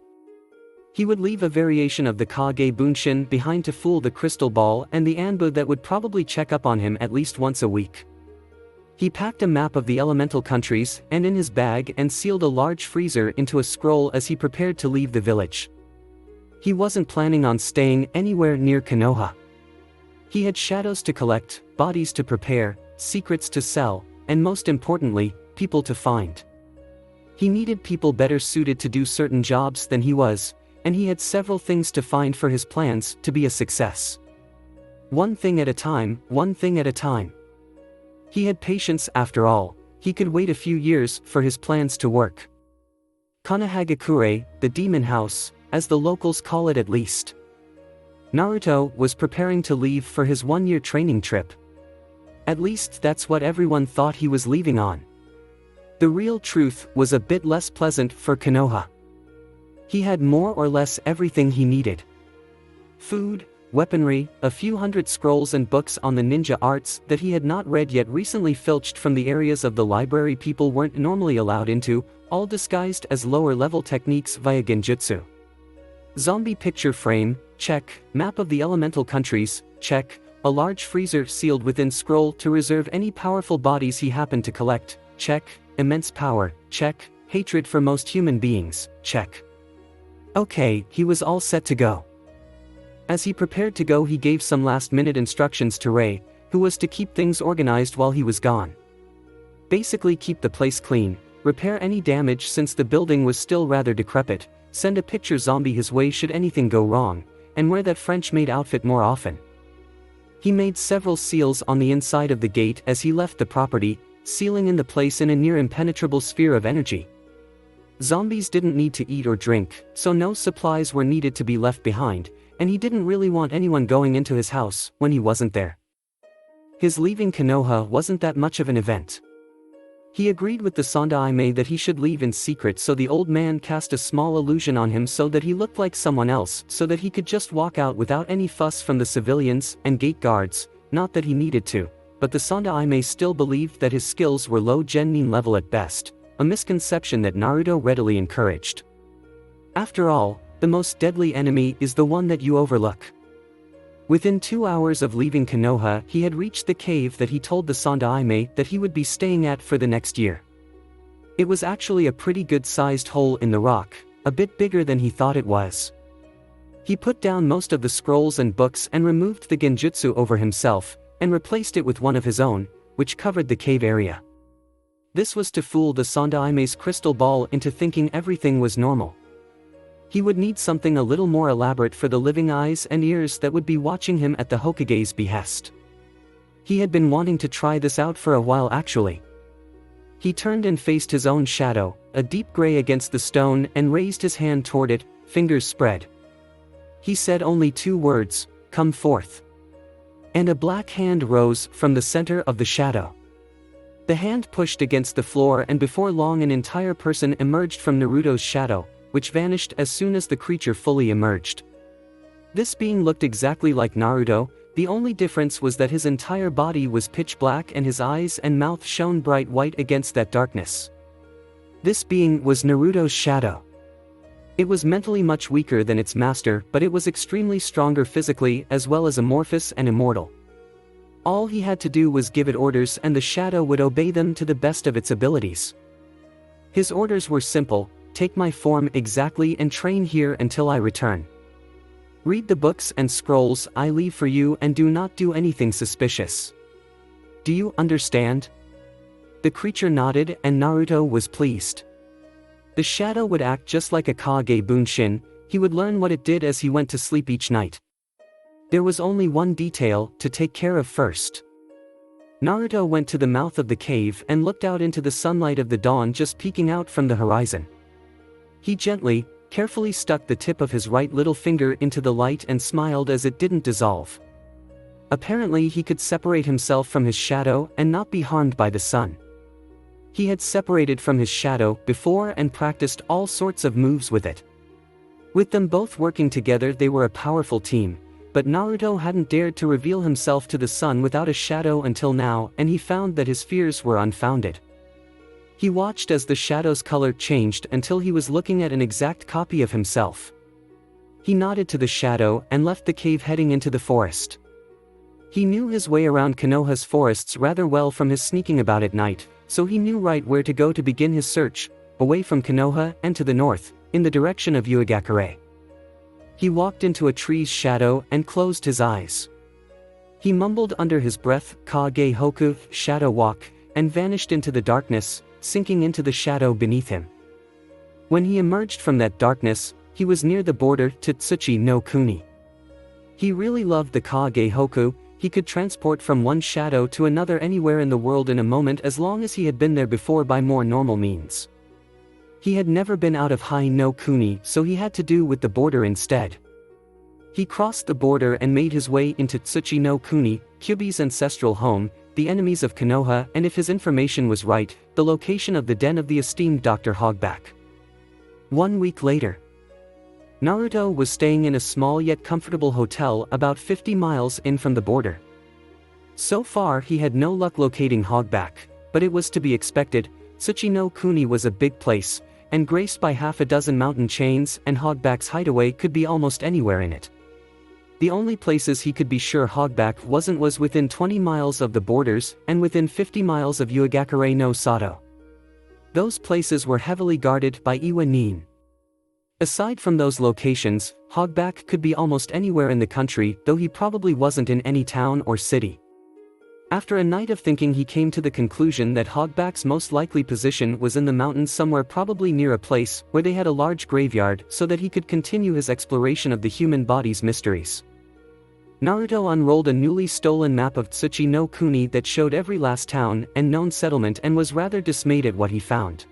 He would leave a variation of the Kage Bunshin behind to fool the crystal ball and the Anbu that would probably check up on him at least once a week. He packed a map of the elemental countries and in his bag and sealed a large freezer into a scroll as he prepared to leave the village. He wasn't planning on staying anywhere near Konoha. He had shadows to collect, bodies to prepare, secrets to sell, and most importantly, people to find. He needed people better suited to do certain jobs than he was, and he had several things to find for his plans to be a success. One thing at a time, one thing at a time. He had patience after all. He could wait a few years for his plans to work. Konohagakure, the demon house, as the locals call it at least. Naruto was preparing to leave for his one-year training trip. At least that's what everyone thought he was leaving on. The real truth was a bit less pleasant for Konoha. He had more or less everything he needed. Food, weaponry, a few hundred scrolls and books on the ninja arts that he had not read yet recently filched from the areas of the library people weren't normally allowed into, all disguised as lower-level techniques via genjutsu. Zombie picture frame, check. Map of the elemental countries, check. A large freezer sealed within scroll to reserve any powerful bodies he happened to collect, check. Immense power, check. Hatred for most human beings, check. Okay, he was all set to go. As he prepared to go, he gave some last-minute instructions to Rei, who was to keep things organized while he was gone. Basically keep the place clean, repair any damage since the building was still rather decrepit, send a picture zombie his way should anything go wrong, and wear that French-made outfit more often. He made several seals on the inside of the gate as he left the property, sealing in the place in a near-impenetrable sphere of energy. Zombies didn't need to eat or drink, so no supplies were needed to be left behind, and he didn't really want anyone going into his house when he wasn't there. His leaving Konoha wasn't that much of an event. He agreed with the Sandaime that he should leave in secret, so the old man cast a small illusion on him so that he looked like someone else, so that he could just walk out without any fuss from the civilians and gate guards. Not that he needed to, but the Sandaime still believed that his skills were low genin level at best, a misconception that Naruto readily encouraged. After all, the most deadly enemy is the one that you overlook. Within 2 hours of leaving Konoha, he had reached the cave that he told the Sandaime that he would be staying at for the next year. It was actually a pretty good-sized hole in the rock, a bit bigger than he thought it was. He put down most of the scrolls and books and removed the genjutsu over himself, and replaced it with one of his own, which covered the cave area. This was to fool the Sandaime's crystal ball into thinking everything was normal. He would need something a little more elaborate for the living eyes and ears that would be watching him at the Hokage's behest. He had been wanting to try this out for a while actually. He turned and faced his own shadow, a deep gray against the stone, and raised his hand toward it, fingers spread. He said only 2 words, "Come forth." And a black hand rose from the center of the shadow. The hand pushed against the floor, and before long an entire person emerged from Naruto's shadow, which vanished as soon as the creature fully emerged. This being looked exactly like Naruto, the only difference was that his entire body was pitch black and his eyes and mouth shone bright white against that darkness. This being was Naruto's shadow. It was mentally much weaker than its master, but it was extremely stronger physically as well as amorphous and immortal. All he had to do was give it orders and the shadow would obey them to the best of its abilities. His orders were simple: take my form exactly and train here until I return. Read the books and scrolls I leave for you and do not do anything suspicious. Do you understand? The creature nodded and Naruto was pleased. The shadow would act just like a Kage Bunshin. He would learn what it did as he went to sleep each night. There was only one detail to take care of first. Naruto went to the mouth of the cave and looked out into the sunlight of the dawn just peeking out from the horizon. He gently, carefully stuck the tip of his right little finger into the light and smiled as it didn't dissolve. Apparently he could separate himself from his shadow and not be harmed by the sun. He had separated from his shadow before and practiced all sorts of moves with it. With them both working together they were a powerful team, but Naruto hadn't dared to reveal himself to the sun without a shadow until now, and he found that his fears were unfounded. He watched as the shadow's color changed until he was looking at an exact copy of himself. He nodded to the shadow and left the cave heading into the forest. He knew his way around Konoha's forests rather well from his sneaking about at night, so he knew right where to go to begin his search, away from Konoha and to the north, in the direction of Uegakure. He walked into a tree's shadow and closed his eyes. He mumbled under his breath, "Kage Hoku, shadow walk," and vanished into the darkness, sinking into the shadow beneath him. When he emerged from that darkness, he was near the border to Tsuchi no Kuni. He really loved the Kage Hoku. He could transport from one shadow to another anywhere in the world in a moment as long as he had been there before by more normal means. He had never been out of Hai no Kuni, so he had to do with the border instead. He crossed the border and made his way into Tsuchi no Kuni, Kyubi's ancestral home, the enemies of Konoha, and if his information was right, the location of the den of the esteemed Dr. Hogback. 1 week later, Naruto was staying in a small yet comfortable hotel about 50 miles in from the border. So far he had no luck locating Hogback, but it was to be expected. Tsuchi no Kuni was a big place, and graced by half a dozen mountain chains, and Hogback's hideaway could be almost anywhere in it. The only places he could be sure Hogback wasn't was within 20 miles of the borders, and within 50 miles of Uegakure no Sato. Those places were heavily guarded by Iwa Nin. Aside from those locations, Hogback could be almost anywhere in the country, though he probably wasn't in any town or city. After a night of thinking he came to the conclusion that Hogback's most likely position was in the mountains somewhere, probably near a place where they had a large graveyard so that he could continue his exploration of the human body's mysteries. Naruto unrolled a newly stolen map of Tsuchi no Kuni that showed every last town and known settlement and was rather dismayed at what he found.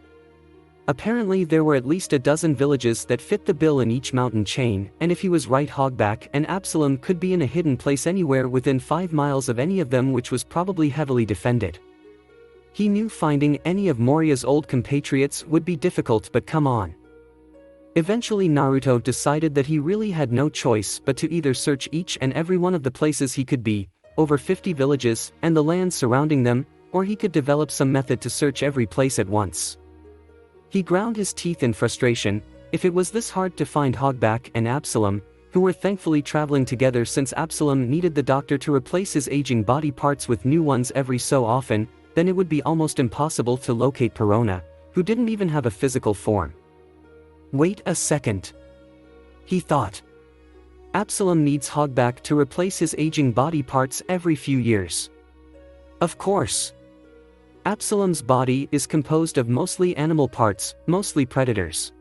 Apparently there were at least a dozen villages that fit the bill in each mountain chain, and if he was right, Hogback and Absalom could be in a hidden place anywhere within 5 miles of any of them, which was probably heavily defended. He knew finding any of Moriya's old compatriots would be difficult, but come on. Eventually Naruto decided that he really had no choice but to either search each and every one of the places he could be, over 50 villages, and the land surrounding them, or he could develop some method to search every place at once. He ground his teeth in frustration. If it was this hard to find Hogback and Absalom, who were thankfully traveling together since Absalom needed the doctor to replace his aging body parts with new ones every so often, then it would be almost impossible to locate Perona, who didn't even have a physical form. Wait a second, he thought. Absalom needs Hogback to replace his aging body parts every few years. Of course. Absalom's body is composed of mostly animal parts, mostly predators.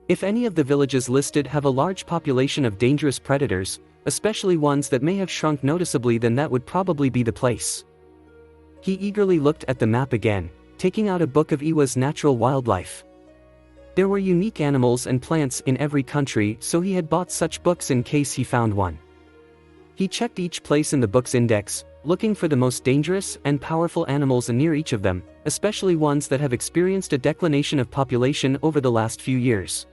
If any of the villages listed have a large population of dangerous predators, especially ones that may have shrunk noticeably, then that would probably be the place. He eagerly looked at the map again, taking out a book of Iwa's natural wildlife. There were unique animals and plants in every country, so he had bought such books in case he found one. He checked each place in the book's index, looking for the most dangerous and powerful animals near each of them, especially ones that have experienced a declination of population over the last few years.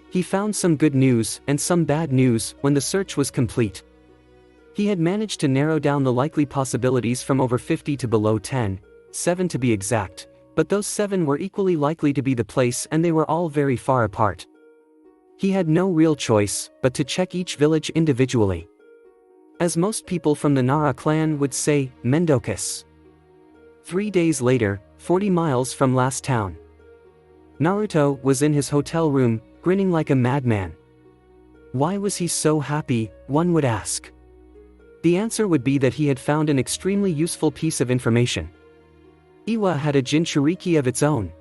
He found some good news and some bad news when the search was complete. He had managed to narrow down the likely possibilities from over 50 to below 10, 7 to be exact, but those 7 were equally likely to be the place, and they were all very far apart. He had no real choice but to check each village individually. As most people from the Nara clan would say, Mendokus. 3 days later, 40 miles from last town. Naruto was in his hotel room, grinning like a madman. Why was he so happy, one would ask. The answer would be that he had found an extremely useful piece of information. Iwa had a Jinchuriki of its own.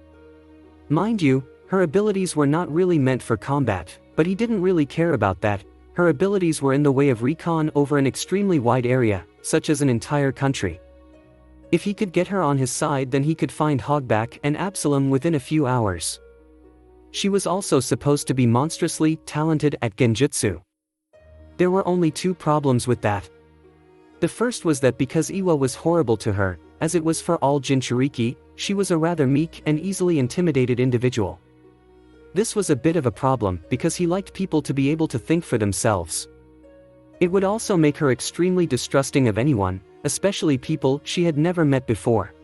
Mind you, her abilities were not really meant for combat, but he didn't really care about that. Her abilities were in the way of recon over an extremely wide area, such as an entire country. If he could get her on his side, then he could find Hogback and Absalom within a few hours. She was also supposed to be monstrously talented at genjutsu. There were only 2 problems with that. The first was that because Iwa was horrible to her, as it was for all Jinchuriki, she was a rather meek and easily intimidated individual. This was a bit of a problem because he liked people to be able to think for themselves. It would also make her extremely distrusting of anyone, especially people she had never met before.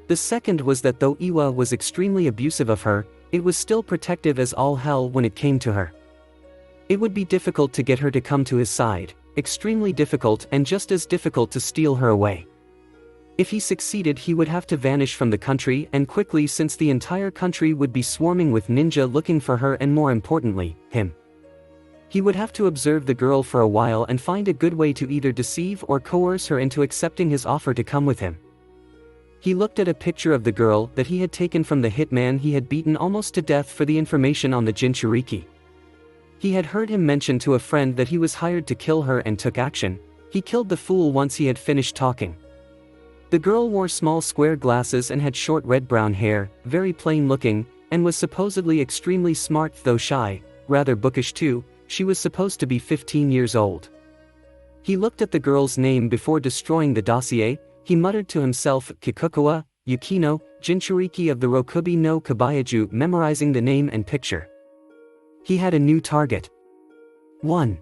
The second was that though Iwa was extremely abusive of her, it was still protective as all hell when it came to her. It would be difficult to get her to come to his side, extremely difficult, and just as difficult to steal her away. If he succeeded, he would have to vanish from the country, and quickly, since the entire country would be swarming with ninja looking for her and, more importantly, him. He would have to observe the girl for a while and find a good way to either deceive or coerce her into accepting his offer to come with him. He looked at a picture of the girl that he had taken from the hitman he had beaten almost to death for the information on the Jinchuriki. He had heard him mention to a friend that he was hired to kill her and took action. He killed the fool once he had finished talking. The girl wore small square glasses and had short red-brown hair, very plain looking, and was supposedly extremely smart though shy, rather bookish too. She was supposed to be 15 years old. He looked at the girl's name before destroying the dossier. He muttered to himself, Kikukawa, Yukino, Jinchuriki of the Rokubi no Kabayaju, memorizing the name and picture. He had a new target. 1.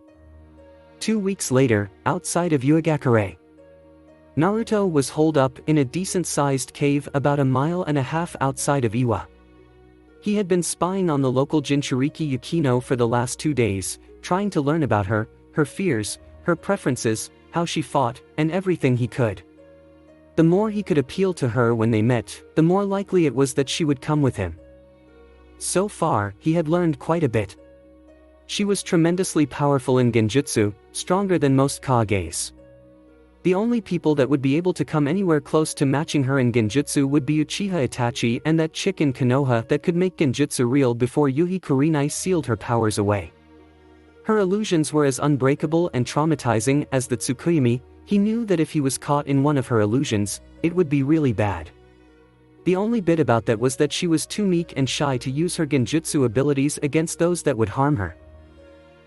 2 weeks later, outside of Uegakure. Naruto was holed up in a decent-sized cave about 1.5 miles outside of Iwa. He had been spying on the local Jinchuriki Yukino for the last 2 days, trying to learn about her, her fears, her preferences, how she fought, and everything he could. The more he could appeal to her when they met, the more likely it was that she would come with him. So far, he had learned quite a bit. She was tremendously powerful in genjutsu, stronger than most Kages. The only people that would be able to come anywhere close to matching her in genjutsu would be Uchiha Itachi and that chick in Konoha that could make genjutsu real before Yuhi Kurenai sealed her powers away. Her illusions were as unbreakable and traumatizing as the Tsukuyomi. He knew that if he was caught in one of her illusions, it would be really bad. The only bit about that was that she was too meek and shy to use her genjutsu abilities against those that would harm her.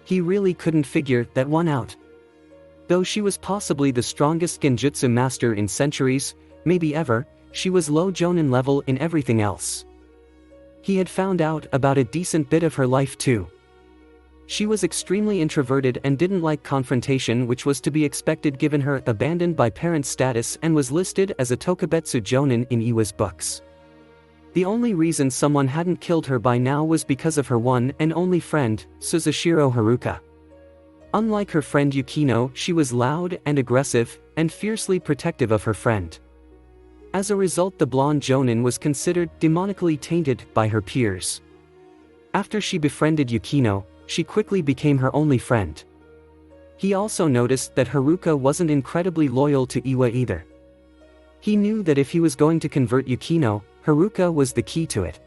He really couldn't figure that one out. Though she was possibly the strongest genjutsu master in centuries, maybe ever, she was low Jonin level in everything else. He had found out about a decent bit of her life too. She was extremely introverted and didn't like confrontation, which was to be expected given her abandoned by parents status, and was listed as a Tokubetsu Jonin in Iwa's books. The only reason someone hadn't killed her by now was because of her one and only friend, Suzushiro Haruka. Unlike her friend Yukino, she was loud and aggressive, and fiercely protective of her friend. As a result, the blonde Jonin was considered demonically tainted by her peers. After she befriended Yukino, she quickly became her only friend. He also noticed that Haruka wasn't incredibly loyal to Iwa either. He knew that if he was going to convert Yukino, Haruka was the key to it.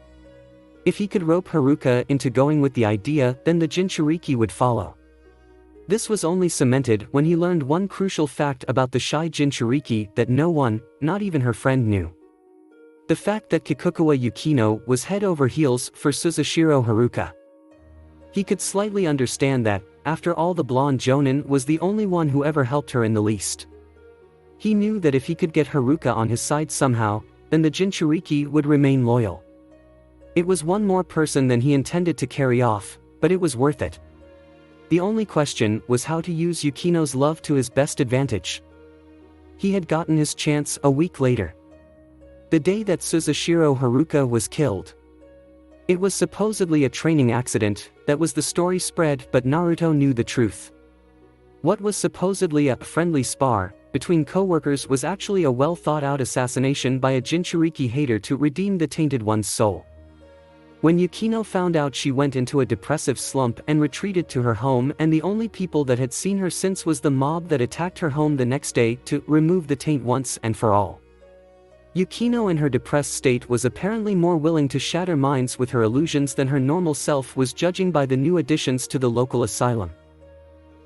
If he could rope Haruka into going with the idea, then the Jinchuriki would follow. This was only cemented when he learned one crucial fact about the shy Jinchuriki that no one, not even her friend, knew. The fact that Kikukawa Yukino was head over heels for Suzushiro Haruka. He could slightly understand that, after all, the blonde Jonin was the only one who ever helped her in the least. He knew that if he could get Haruka on his side somehow, then the Jinchuriki would remain loyal. It was one more person than he intended to carry off, but it was worth it. The only question was how to use Yukino's love to his best advantage. He had gotten his chance a week later. The day that Suzushiro Haruka was killed. It was supposedly a training accident, that was the story spread, but Naruto knew the truth. What was supposedly a friendly spar between co-workers was actually a well-thought-out assassination by a Jinchuriki hater to redeem the tainted one's soul. When Yukino found out, she went into a depressive slump and retreated to her home, and the only people that had seen her since was the mob that attacked her home the next day to remove the taint once and for all. Yukino in her depressed state was apparently more willing to shatter minds with her illusions than her normal self was, judging by the new additions to the local asylum.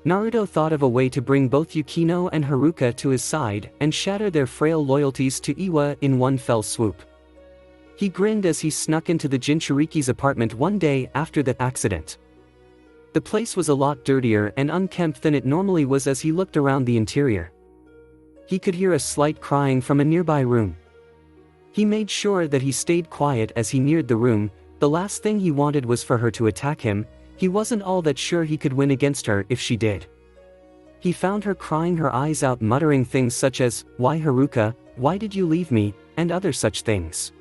Naruto thought of a way to bring both Yukino and Haruka to his side and shatter their frail loyalties to Iwa in one fell swoop. He grinned as he snuck into the Jinchuriki's apartment one day after that accident. The place was a lot dirtier and unkempt than it normally was. As he looked around the interior, he could hear a slight crying from a nearby room. He made sure that he stayed quiet as he neared the room. The last thing he wanted was for her to attack him. He wasn't all that sure he could win against her if she did. He found her crying her eyes out, muttering things such as, "Why, Haruka, why did you leave me?" and other such things.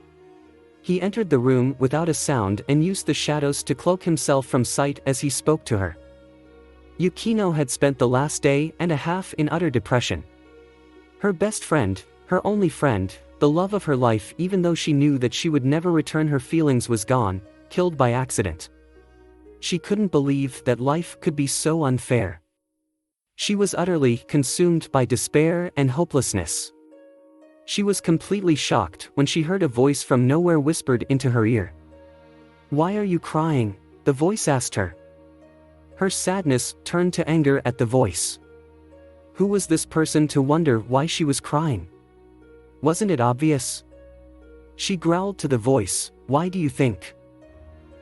He entered the room without a sound and used the shadows to cloak himself from sight as he spoke to her. Yukino had spent the last day and a half in utter depression. Her best friend, her only friend, the love of her life, even though she knew that she would never return her feelings, was gone, killed by accident. She couldn't believe that life could be so unfair. She was utterly consumed by despair and hopelessness. She was completely shocked when she heard a voice from nowhere whispered into her ear. "Why are you crying?" the voice asked her. Her sadness turned to anger at the voice. Who was this person to wonder why she was crying? Wasn't it obvious? She growled to the voice, "Why do you think?"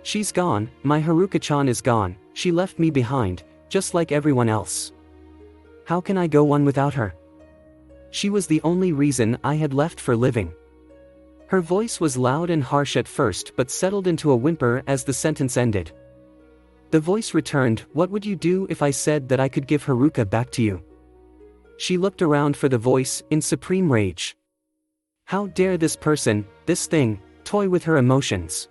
"She's gone, my Haruka-chan is gone, she left me behind, just like everyone else. How can I go on without her? She was the only reason I had left for living." Her voice was loud and harsh at first, but settled into a whimper as the sentence ended. The voice returned, "What would you do if I said that I could give Haruka back to you?" She looked around for the voice, in supreme rage. How dare this person, this thing, toy with her emotions?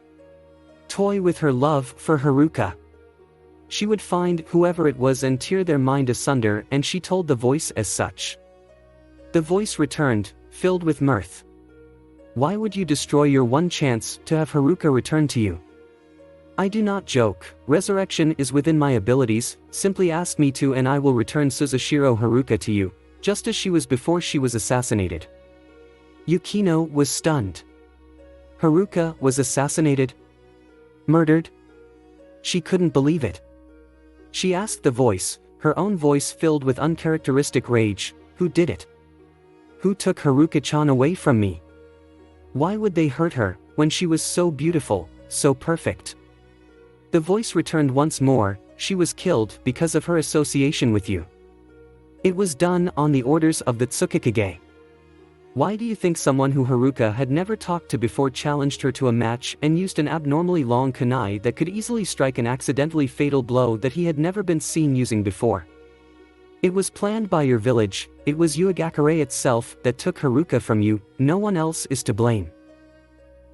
Toy with her love for Haruka? She would find whoever it was and tear their mind asunder, and she told the voice as such. The voice returned, filled with mirth. "Why would you destroy your one chance to have Haruka return to you? I do not joke, resurrection is within my abilities, simply ask me to and I will return Suzushiro Haruka to you, just as she was before she was assassinated." Yukino was stunned. Haruka was assassinated? Murdered? She couldn't believe it. She asked the voice, her own voice filled with uncharacteristic rage, "Who did it? Who took Haruka-chan away from me? Why would they hurt her, when she was so beautiful, so perfect?" The voice returned once more, "She was killed because of her association with you. It was done on the orders of the Tsukikage. Why do you think someone who Haruka had never talked to before challenged her to a match and used an abnormally long kunai that could easily strike an accidentally fatal blow that he had never been seen using before? It was planned by your village, it was Uegakure itself that took Haruka from you, no one else is to blame.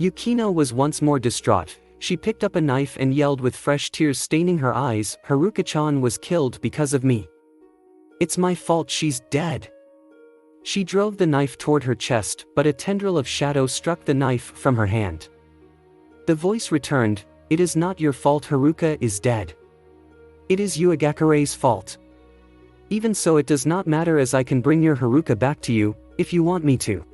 Yukino was once more distraught. She picked up a knife and yelled with fresh tears staining her eyes, Haruka-chan was killed because of me. It's my fault she's dead. She drove the knife toward her chest, but a tendril of shadow struck the knife from her hand. The voice returned, it is not your fault Haruka is dead. It is Uegakure's fault. Even so it does not matter as I can bring your Haruka back to you, if you want me to.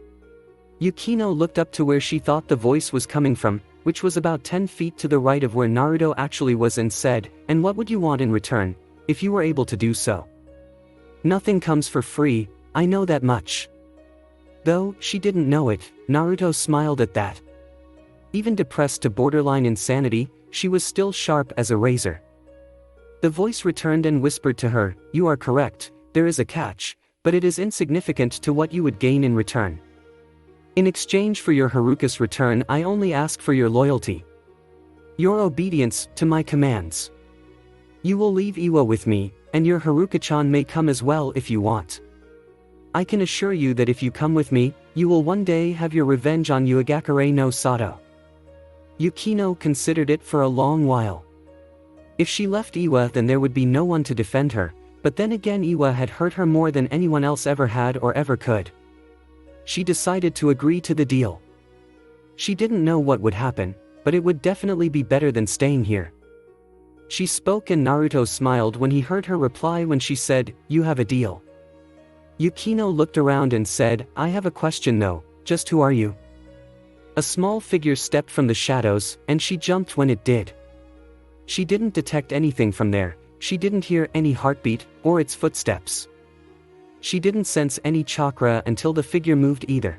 Yukino looked up to where she thought the voice was coming from, which was about 10 feet to the right of where Naruto actually was and said, and what would you want in return, if you were able to do so? Nothing comes for free, I know that much. Though she didn't know it, Naruto smiled at that. Even depressed to borderline insanity, she was still sharp as a razor. The voice returned and whispered to her, you are correct, there is a catch, but it is insignificant to what you would gain in return. In exchange for your Haruka's return I only ask for your loyalty. Your obedience to my commands. You will leave Iwa with me, and your Haruka-chan may come as well if you want. I can assure you that if you come with me, you will one day have your revenge on Uegakure no Sato. Yukino considered it for a long while. If she left Iwa then there would be no one to defend her, but then again Iwa had hurt her more than anyone else ever had or ever could. She decided to agree to the deal. She didn't know what would happen, but it would definitely be better than staying here. She spoke and Naruto smiled when he heard her reply when she said, you have a deal. Yukino looked around and said, I have a question though, just who are you? A small figure stepped from the shadows, and she jumped when it did. She didn't detect anything from there, she didn't hear any heartbeat, or its footsteps. She didn't sense any chakra until the figure moved either.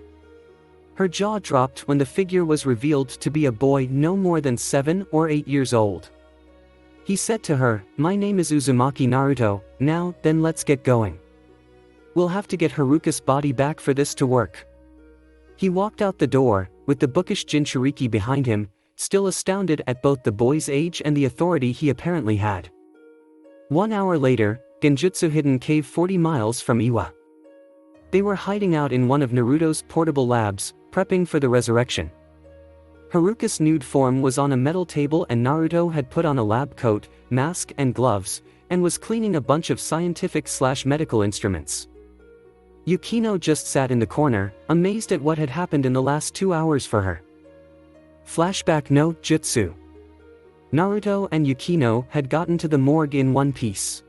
Her jaw dropped when the figure was revealed to be a boy no more than 7 or 8 years old. He said to her, my name is Uzumaki Naruto, now, then let's get going. We'll have to get Haruka's body back for this to work. He walked out the door, with the bookish Jinchuriki behind him, still astounded at both the boy's age and the authority he apparently had. 1 hour later, Genjutsu hidden cave 40 miles from Iwa. They were hiding out in one of Naruto's portable labs, prepping for the resurrection. Haruka's nude form was on a metal table and Naruto had put on a lab coat, mask and gloves, and was cleaning a bunch of scientific/medical instruments. Yukino just sat in the corner, amazed at what had happened in the last 2 hours for her. Flashback no Jutsu. Naruto and Yukino had gotten to the morgue in one piece.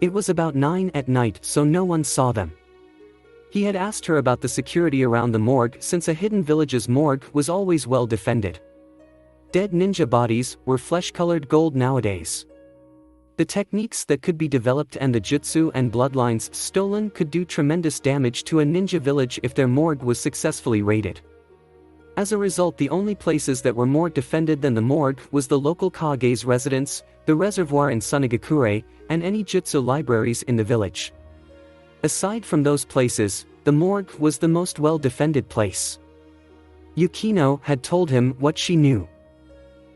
It was about 9 at night so no one saw them. He had asked her about the security around the morgue since a hidden village's morgue was always well defended. Dead ninja bodies were flesh-colored gold nowadays. The techniques that could be developed and the jutsu and bloodlines stolen could do tremendous damage to a ninja village if their morgue was successfully raided. As a result, the only places that were more defended than the morgue was the local Kage's residence, the reservoir in Sunagakure, and any jutsu libraries in the village. Aside from those places, the morgue was the most well-defended place. Yukino had told him what she knew.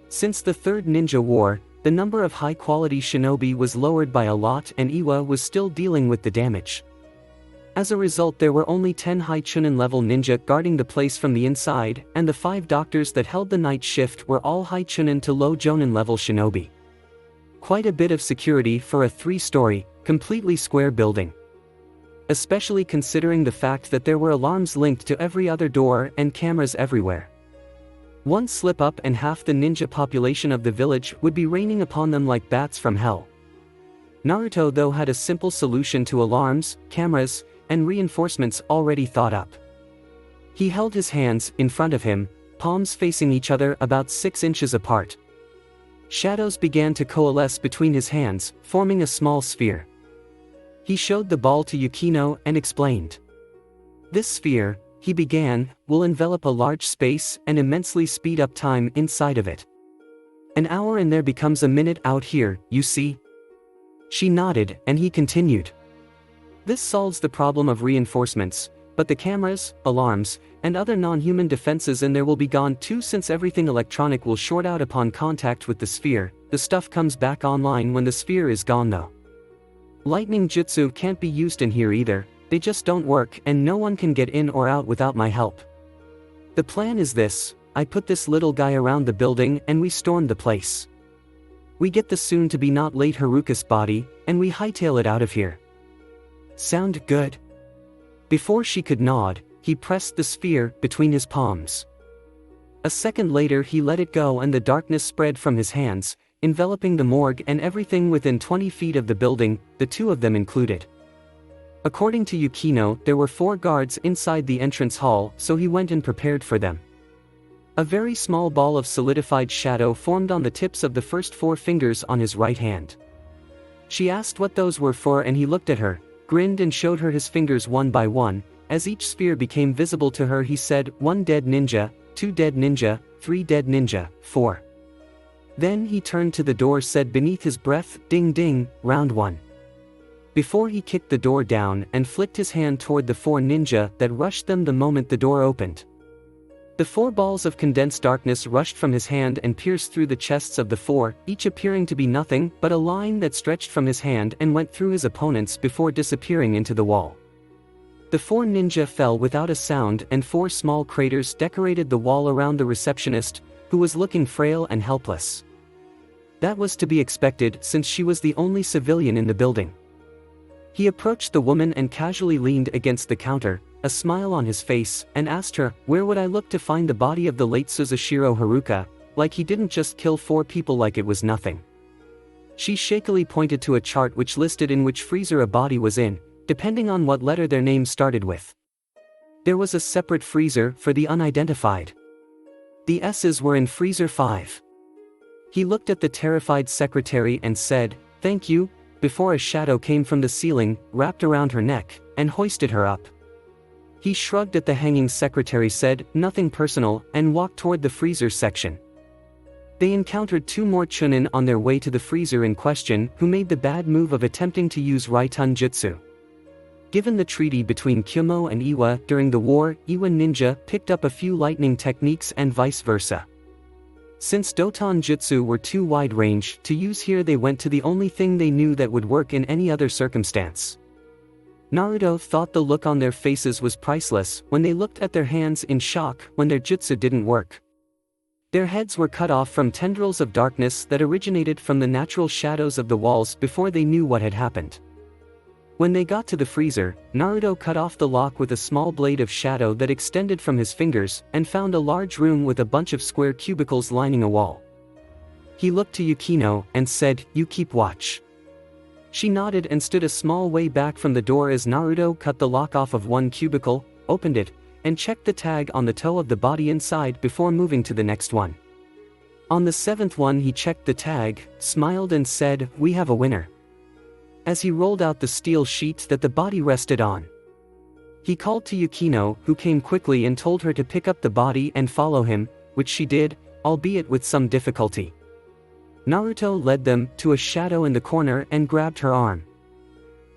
Since the Third Ninja War, the number of high-quality shinobi was lowered by a lot and Iwa was still dealing with the damage. As a result, there were only 10 high chunin level ninja guarding the place from the inside, and the 5 doctors that held the night shift were all high chunin to low jonin level shinobi. Quite a bit of security for a 3-story, completely square building. Especially considering the fact that there were alarms linked to every other door and cameras everywhere. One slip up and half the ninja population of the village would be raining upon them like bats from hell. Naruto though had a simple solution to alarms, cameras, and reinforcements already thought up. He held his hands in front of him, palms facing each other about 6 inches apart. Shadows began to coalesce between his hands, forming a small sphere. He showed the ball to Yukino and explained. This sphere, he began, will envelop a large space and immensely speed up time inside of it. An hour in there becomes a minute out here, you see? She nodded and he continued. This solves the problem of reinforcements, but the cameras, alarms, and other non-human defenses in there will be gone too, since everything electronic will short out upon contact with the sphere. The stuff comes back online when the sphere is gone though. Lightning jutsu can't be used in here either, they just don't work and no one can get in or out without my help. The plan is this: I put this little guy around the building and we storm the place. We get the soon-to-be not late Haruka's body, and we hightail it out of here. Sound good? Before she could nod, he pressed the sphere between his palms. A second later he let it go and the darkness spread from his hands, enveloping the morgue and everything within 20 feet of the building, the two of them included. According to Yukino, there were 4 guards inside the entrance hall, so he went and prepared for them. A very small ball of solidified shadow formed on the tips of the first 4 fingers on his right hand. She asked what those were for and he looked at her, grinned and showed her his fingers one by one. As each sphere became visible to her he said, 1 dead ninja, 2 dead ninja, 3 dead ninja, 4. Then he turned to the door, said beneath his breath, ding ding, round 1. Before he kicked the door down and flicked his hand toward the 4 ninja that rushed them the moment the door opened. The 4 balls of condensed darkness rushed from his hand and pierced through the chests of the 4, each appearing to be nothing but a line that stretched from his hand and went through his opponents before disappearing into the wall. The 4 ninja fell without a sound and 4 small craters decorated the wall around the receptionist, who was looking frail and helpless. That was to be expected since she was the only civilian in the building. He approached the woman and casually leaned against the counter, a smile on his face, and asked her, where would I look to find the body of the late Suzushiro Haruka, like he didn't just kill 4 people like it was nothing. She shakily pointed to a chart which listed in which freezer a body was in, depending on what letter their name started with. There was a separate freezer for the unidentified. The S's were in freezer 5. He looked at the terrified secretary and said, thank you, before a shadow came from the ceiling, wrapped around her neck, and hoisted her up. He shrugged at the hanging secretary, said, nothing personal, and walked toward the freezer section. They encountered 2 more chunin on their way to the freezer in question, who made the bad move of attempting to use Raitun Jutsu. Given the treaty between Kyomo and Iwa during the war, Iwa ninja picked up a few lightning techniques and vice versa. Since Doton Jutsu were too wide-range to use here, they went to the only thing they knew that would work in any other circumstance. Naruto thought the look on their faces was priceless when they looked at their hands in shock when their jutsu didn't work. Their heads were cut off from tendrils of darkness that originated from the natural shadows of the walls before they knew what had happened. When they got to the freezer, Naruto cut off the lock with a small blade of shadow that extended from his fingers and found a large room with a bunch of square cubicles lining a wall. He looked to Yukino and said, you keep watch. She nodded and stood a small way back from the door as Naruto cut the lock off of one cubicle, opened it, and checked the tag on the toe of the body inside before moving to the next one. On the 7th one he checked the tag, smiled and said, we have a winner. As he rolled out the steel sheet that the body rested on. He called to Yukino, who came quickly and told her to pick up the body and follow him, which she did, albeit with some difficulty. Naruto led them to a shadow in the corner and grabbed her arm.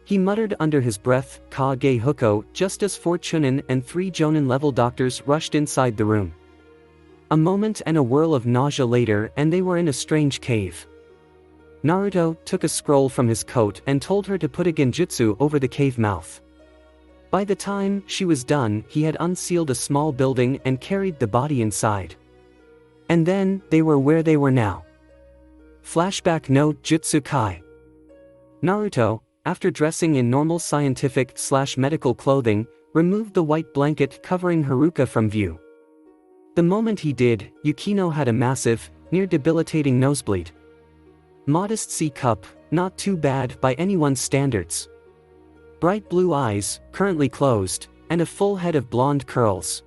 He muttered under his breath, Kage Huko, just as 4 chunin and 3 jonin level doctors rushed inside the room. A moment and a whirl of nausea later and they were in a strange cave. Naruto took a scroll from his coat and told her to put a genjutsu over the cave mouth. By the time she was done, he had unsealed a small building and carried the body inside. And then, they were where they were now. Flashback no Jutsu Kai. Naruto, after dressing in normal scientific/medical clothing, removed the white blanket covering Haruka from view. The moment he did, Yukino had a massive, near debilitating nosebleed. Modest C-cup, not too bad by anyone's standards. Bright blue eyes, currently closed, and a full head of blonde curls.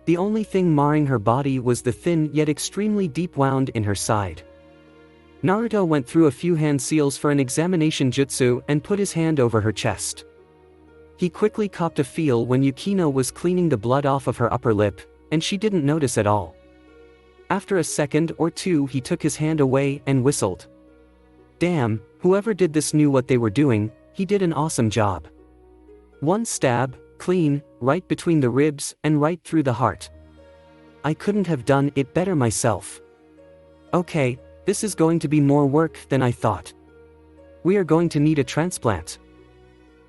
The only thing marring her body was the thin yet extremely deep wound in her side. Naruto went through a few hand seals for an examination jutsu and put his hand over her chest. He quickly copped a feel when Yukino was cleaning the blood off of her upper lip, and she didn't notice at all. After a second or two he took his hand away and whistled. Damn, whoever did this knew what they were doing, he did an awesome job. One stab, clean, right between the ribs and right through the heart. I couldn't have done it better myself. Okay, this is going to be more work than I thought. We are going to need a transplant.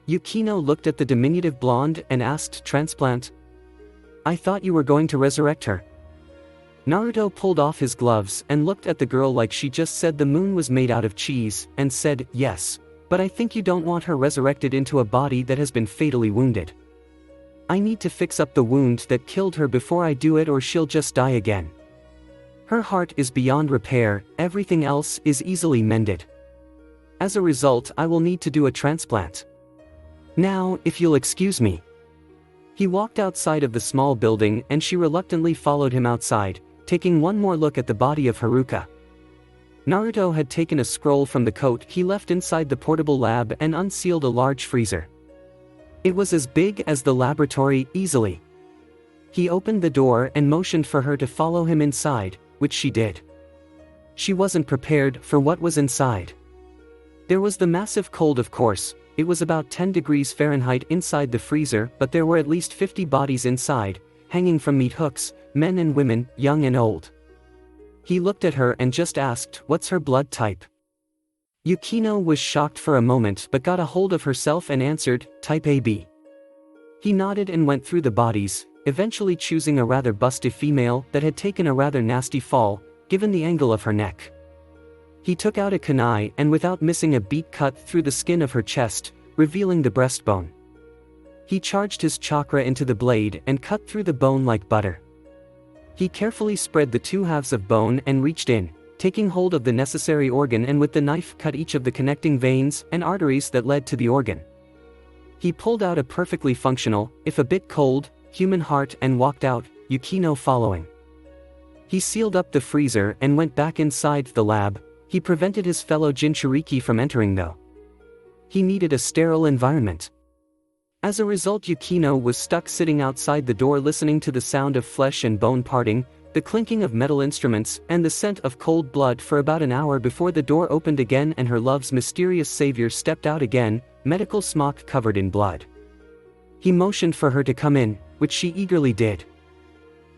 Yukino looked at the diminutive blonde and asked, transplant? I thought you were going to resurrect her. Naruto pulled off his gloves and looked at the girl like she just said the moon was made out of cheese, and said, yes, but I think you don't want her resurrected into a body that has been fatally wounded. I need to fix up the wound that killed her before I do it, or she'll just die again. Her heart is beyond repair, everything else is easily mended. As a result, I will need to do a transplant. Now, if you'll excuse me. He walked outside of the small building and she reluctantly followed him outside, taking one more look at the body of Haruka. Naruto had taken a scroll from the coat he left inside the portable lab and unsealed a large freezer. It was as big as the laboratory, easily. He opened the door and motioned for her to follow him inside, which she did. She wasn't prepared for what was inside. There was the massive cold, of course. It was about 10 degrees Fahrenheit inside the freezer, but there were at least 50 bodies inside, hanging from meat hooks, men and women, young and old. He looked at her and just asked, what's her blood type? Yukino was shocked for a moment but got a hold of herself and answered, type AB. He nodded and went through the bodies, eventually choosing a rather busty female that had taken a rather nasty fall, given the angle of her neck. He took out a kunai and without missing a beat cut through the skin of her chest, revealing the breastbone. He charged his chakra into the blade and cut through the bone like butter. He carefully spread the two halves of bone and reached in, taking hold of the necessary organ, and with the knife cut each of the connecting veins and arteries that led to the organ. He pulled out a perfectly functional, if a bit cold, human heart and walked out, Yukino following. He sealed up the freezer and went back inside the lab. He prevented his fellow Jinchuriki from entering though. He needed a sterile environment. As a result, Yukino was stuck sitting outside the door listening to the sound of flesh and bone parting, the clinking of metal instruments, and the scent of cold blood for about an hour before the door opened again and her love's mysterious savior stepped out again, medical smock covered in blood. He motioned for her to come in, which she eagerly did.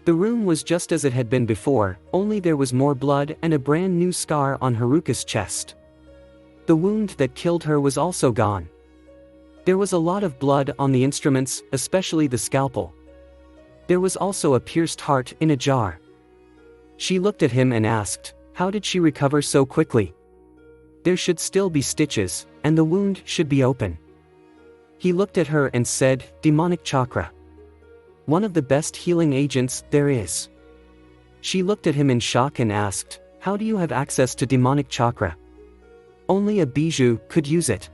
The room was just as it had been before, only there was more blood and a brand new scar on Haruka's chest. The wound that killed her was also gone. There was a lot of blood on the instruments, especially the scalpel. There was also a pierced heart in a jar. She looked at him and asked, how did she recover so quickly? There should still be stitches, and the wound should be open. He looked at her and said, demonic chakra. One of the best healing agents there is. She looked at him in shock and asked, how do you have access to demonic chakra? Only a bijou could use it.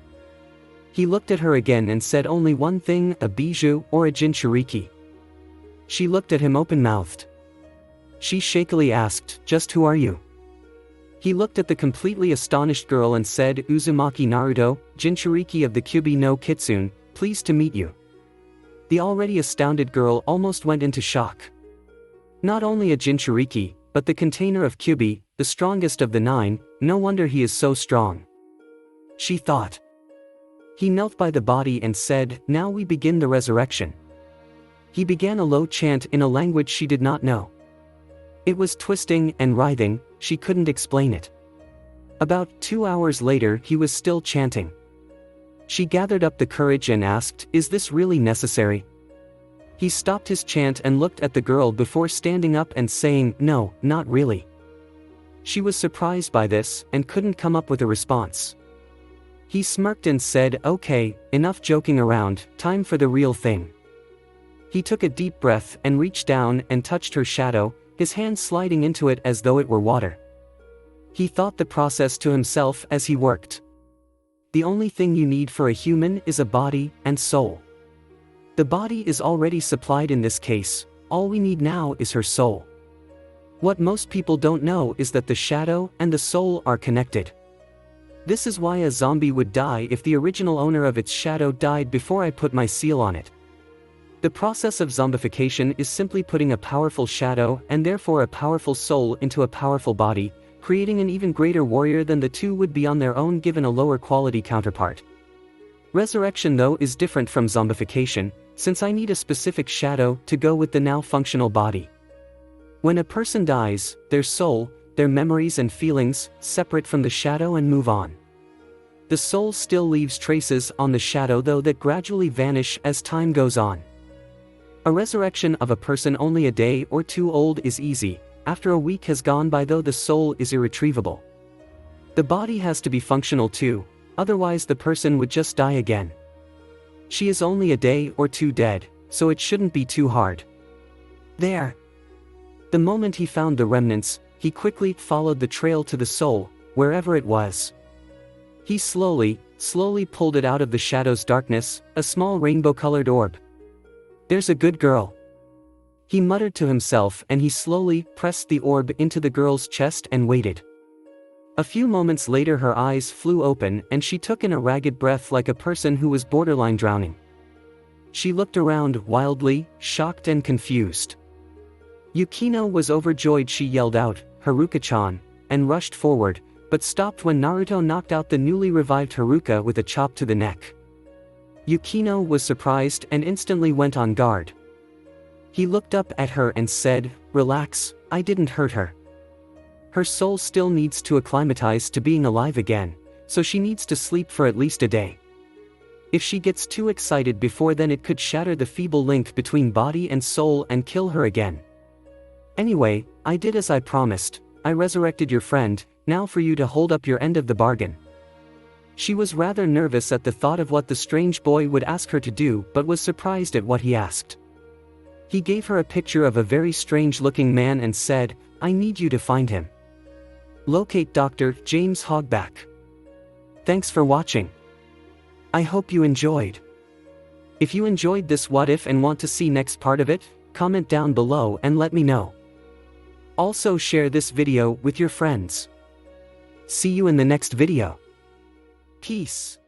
He looked at her again and said only one thing, a bijou or a Jinchuriki. She looked at him open-mouthed. She shakily asked, just who are you? He looked at the completely astonished girl and said, Uzumaki Naruto, Jinchuriki of the Kyubi no Kitsune, pleased to meet you. The already astounded girl almost went into shock. Not only a Jinchuriki, but the container of Kyubi, the strongest of the 9, no wonder he is so strong. She thought. He knelt by the body and said, now we begin the resurrection. He began a low chant in a language she did not know. It was twisting and writhing, she couldn't explain it. About 2 hours later he was still chanting. She gathered up the courage and asked, is this really necessary? He stopped his chant and looked at the girl before standing up and saying, no, not really. She was surprised by this and couldn't come up with a response. He smirked and said, okay, enough joking around, time for the real thing. He took a deep breath and reached down and touched her shadow, his hand sliding into it as though it were water. He thought the process to himself as he worked. The only thing you need for a human is a body and soul. The body is already supplied in this case, all we need now is her soul. What most people don't know is that the shadow and the soul are connected. This is why a zombie would die if the original owner of its shadow died before I put my seal on it. The process of zombification is simply putting a powerful shadow and therefore a powerful soul into a powerful body, creating an even greater warrior than the two would be on their own given a lower quality counterpart. Resurrection though is different from zombification, since I need a specific shadow to go with the now functional body. When a person dies, their soul, their memories and feelings, separate from the shadow and move on. The soul still leaves traces on the shadow though that gradually vanish as time goes on. A resurrection of a person only a day or two old is easy, after a week has gone by though the soul is irretrievable. The body has to be functional too, otherwise the person would just die again. She is only a day or two dead, so it shouldn't be too hard. There. The moment he found the remnants, he quickly followed the trail to the soul, wherever it was. He slowly pulled it out of the shadow's darkness, a small rainbow-colored orb. "There's a good girl," he muttered to himself, and he slowly pressed the orb into the girl's chest and waited. A few moments later her eyes flew open and she took in a ragged breath like a person who was borderline drowning. She looked around wildly, shocked and confused. Yukino was overjoyed. She yelled out, "Haruka-chan," and rushed forward, but stopped when Naruto knocked out the newly revived Haruka with a chop to the neck. Yukino was surprised and instantly went on guard. He looked up at her and said, "Relax, I didn't hurt her. Her soul still needs to acclimatize to being alive again, so she needs to sleep for at least a day. If she gets too excited before then it could shatter the feeble link between body and soul and kill her again. Anyway, I did as I promised, I resurrected your friend, now for you to hold up your end of the bargain." She was rather nervous at the thought of what the strange boy would ask her to do but was surprised at what he asked. He gave her a picture of a very strange-looking man and said, "I need you to find him. Locate Dr. James Hogback." Thanks for watching. I hope you enjoyed. If you enjoyed this what if and want to see next part of it, comment down below and let me know. Also share this video with your friends. See you in the next video. Peace.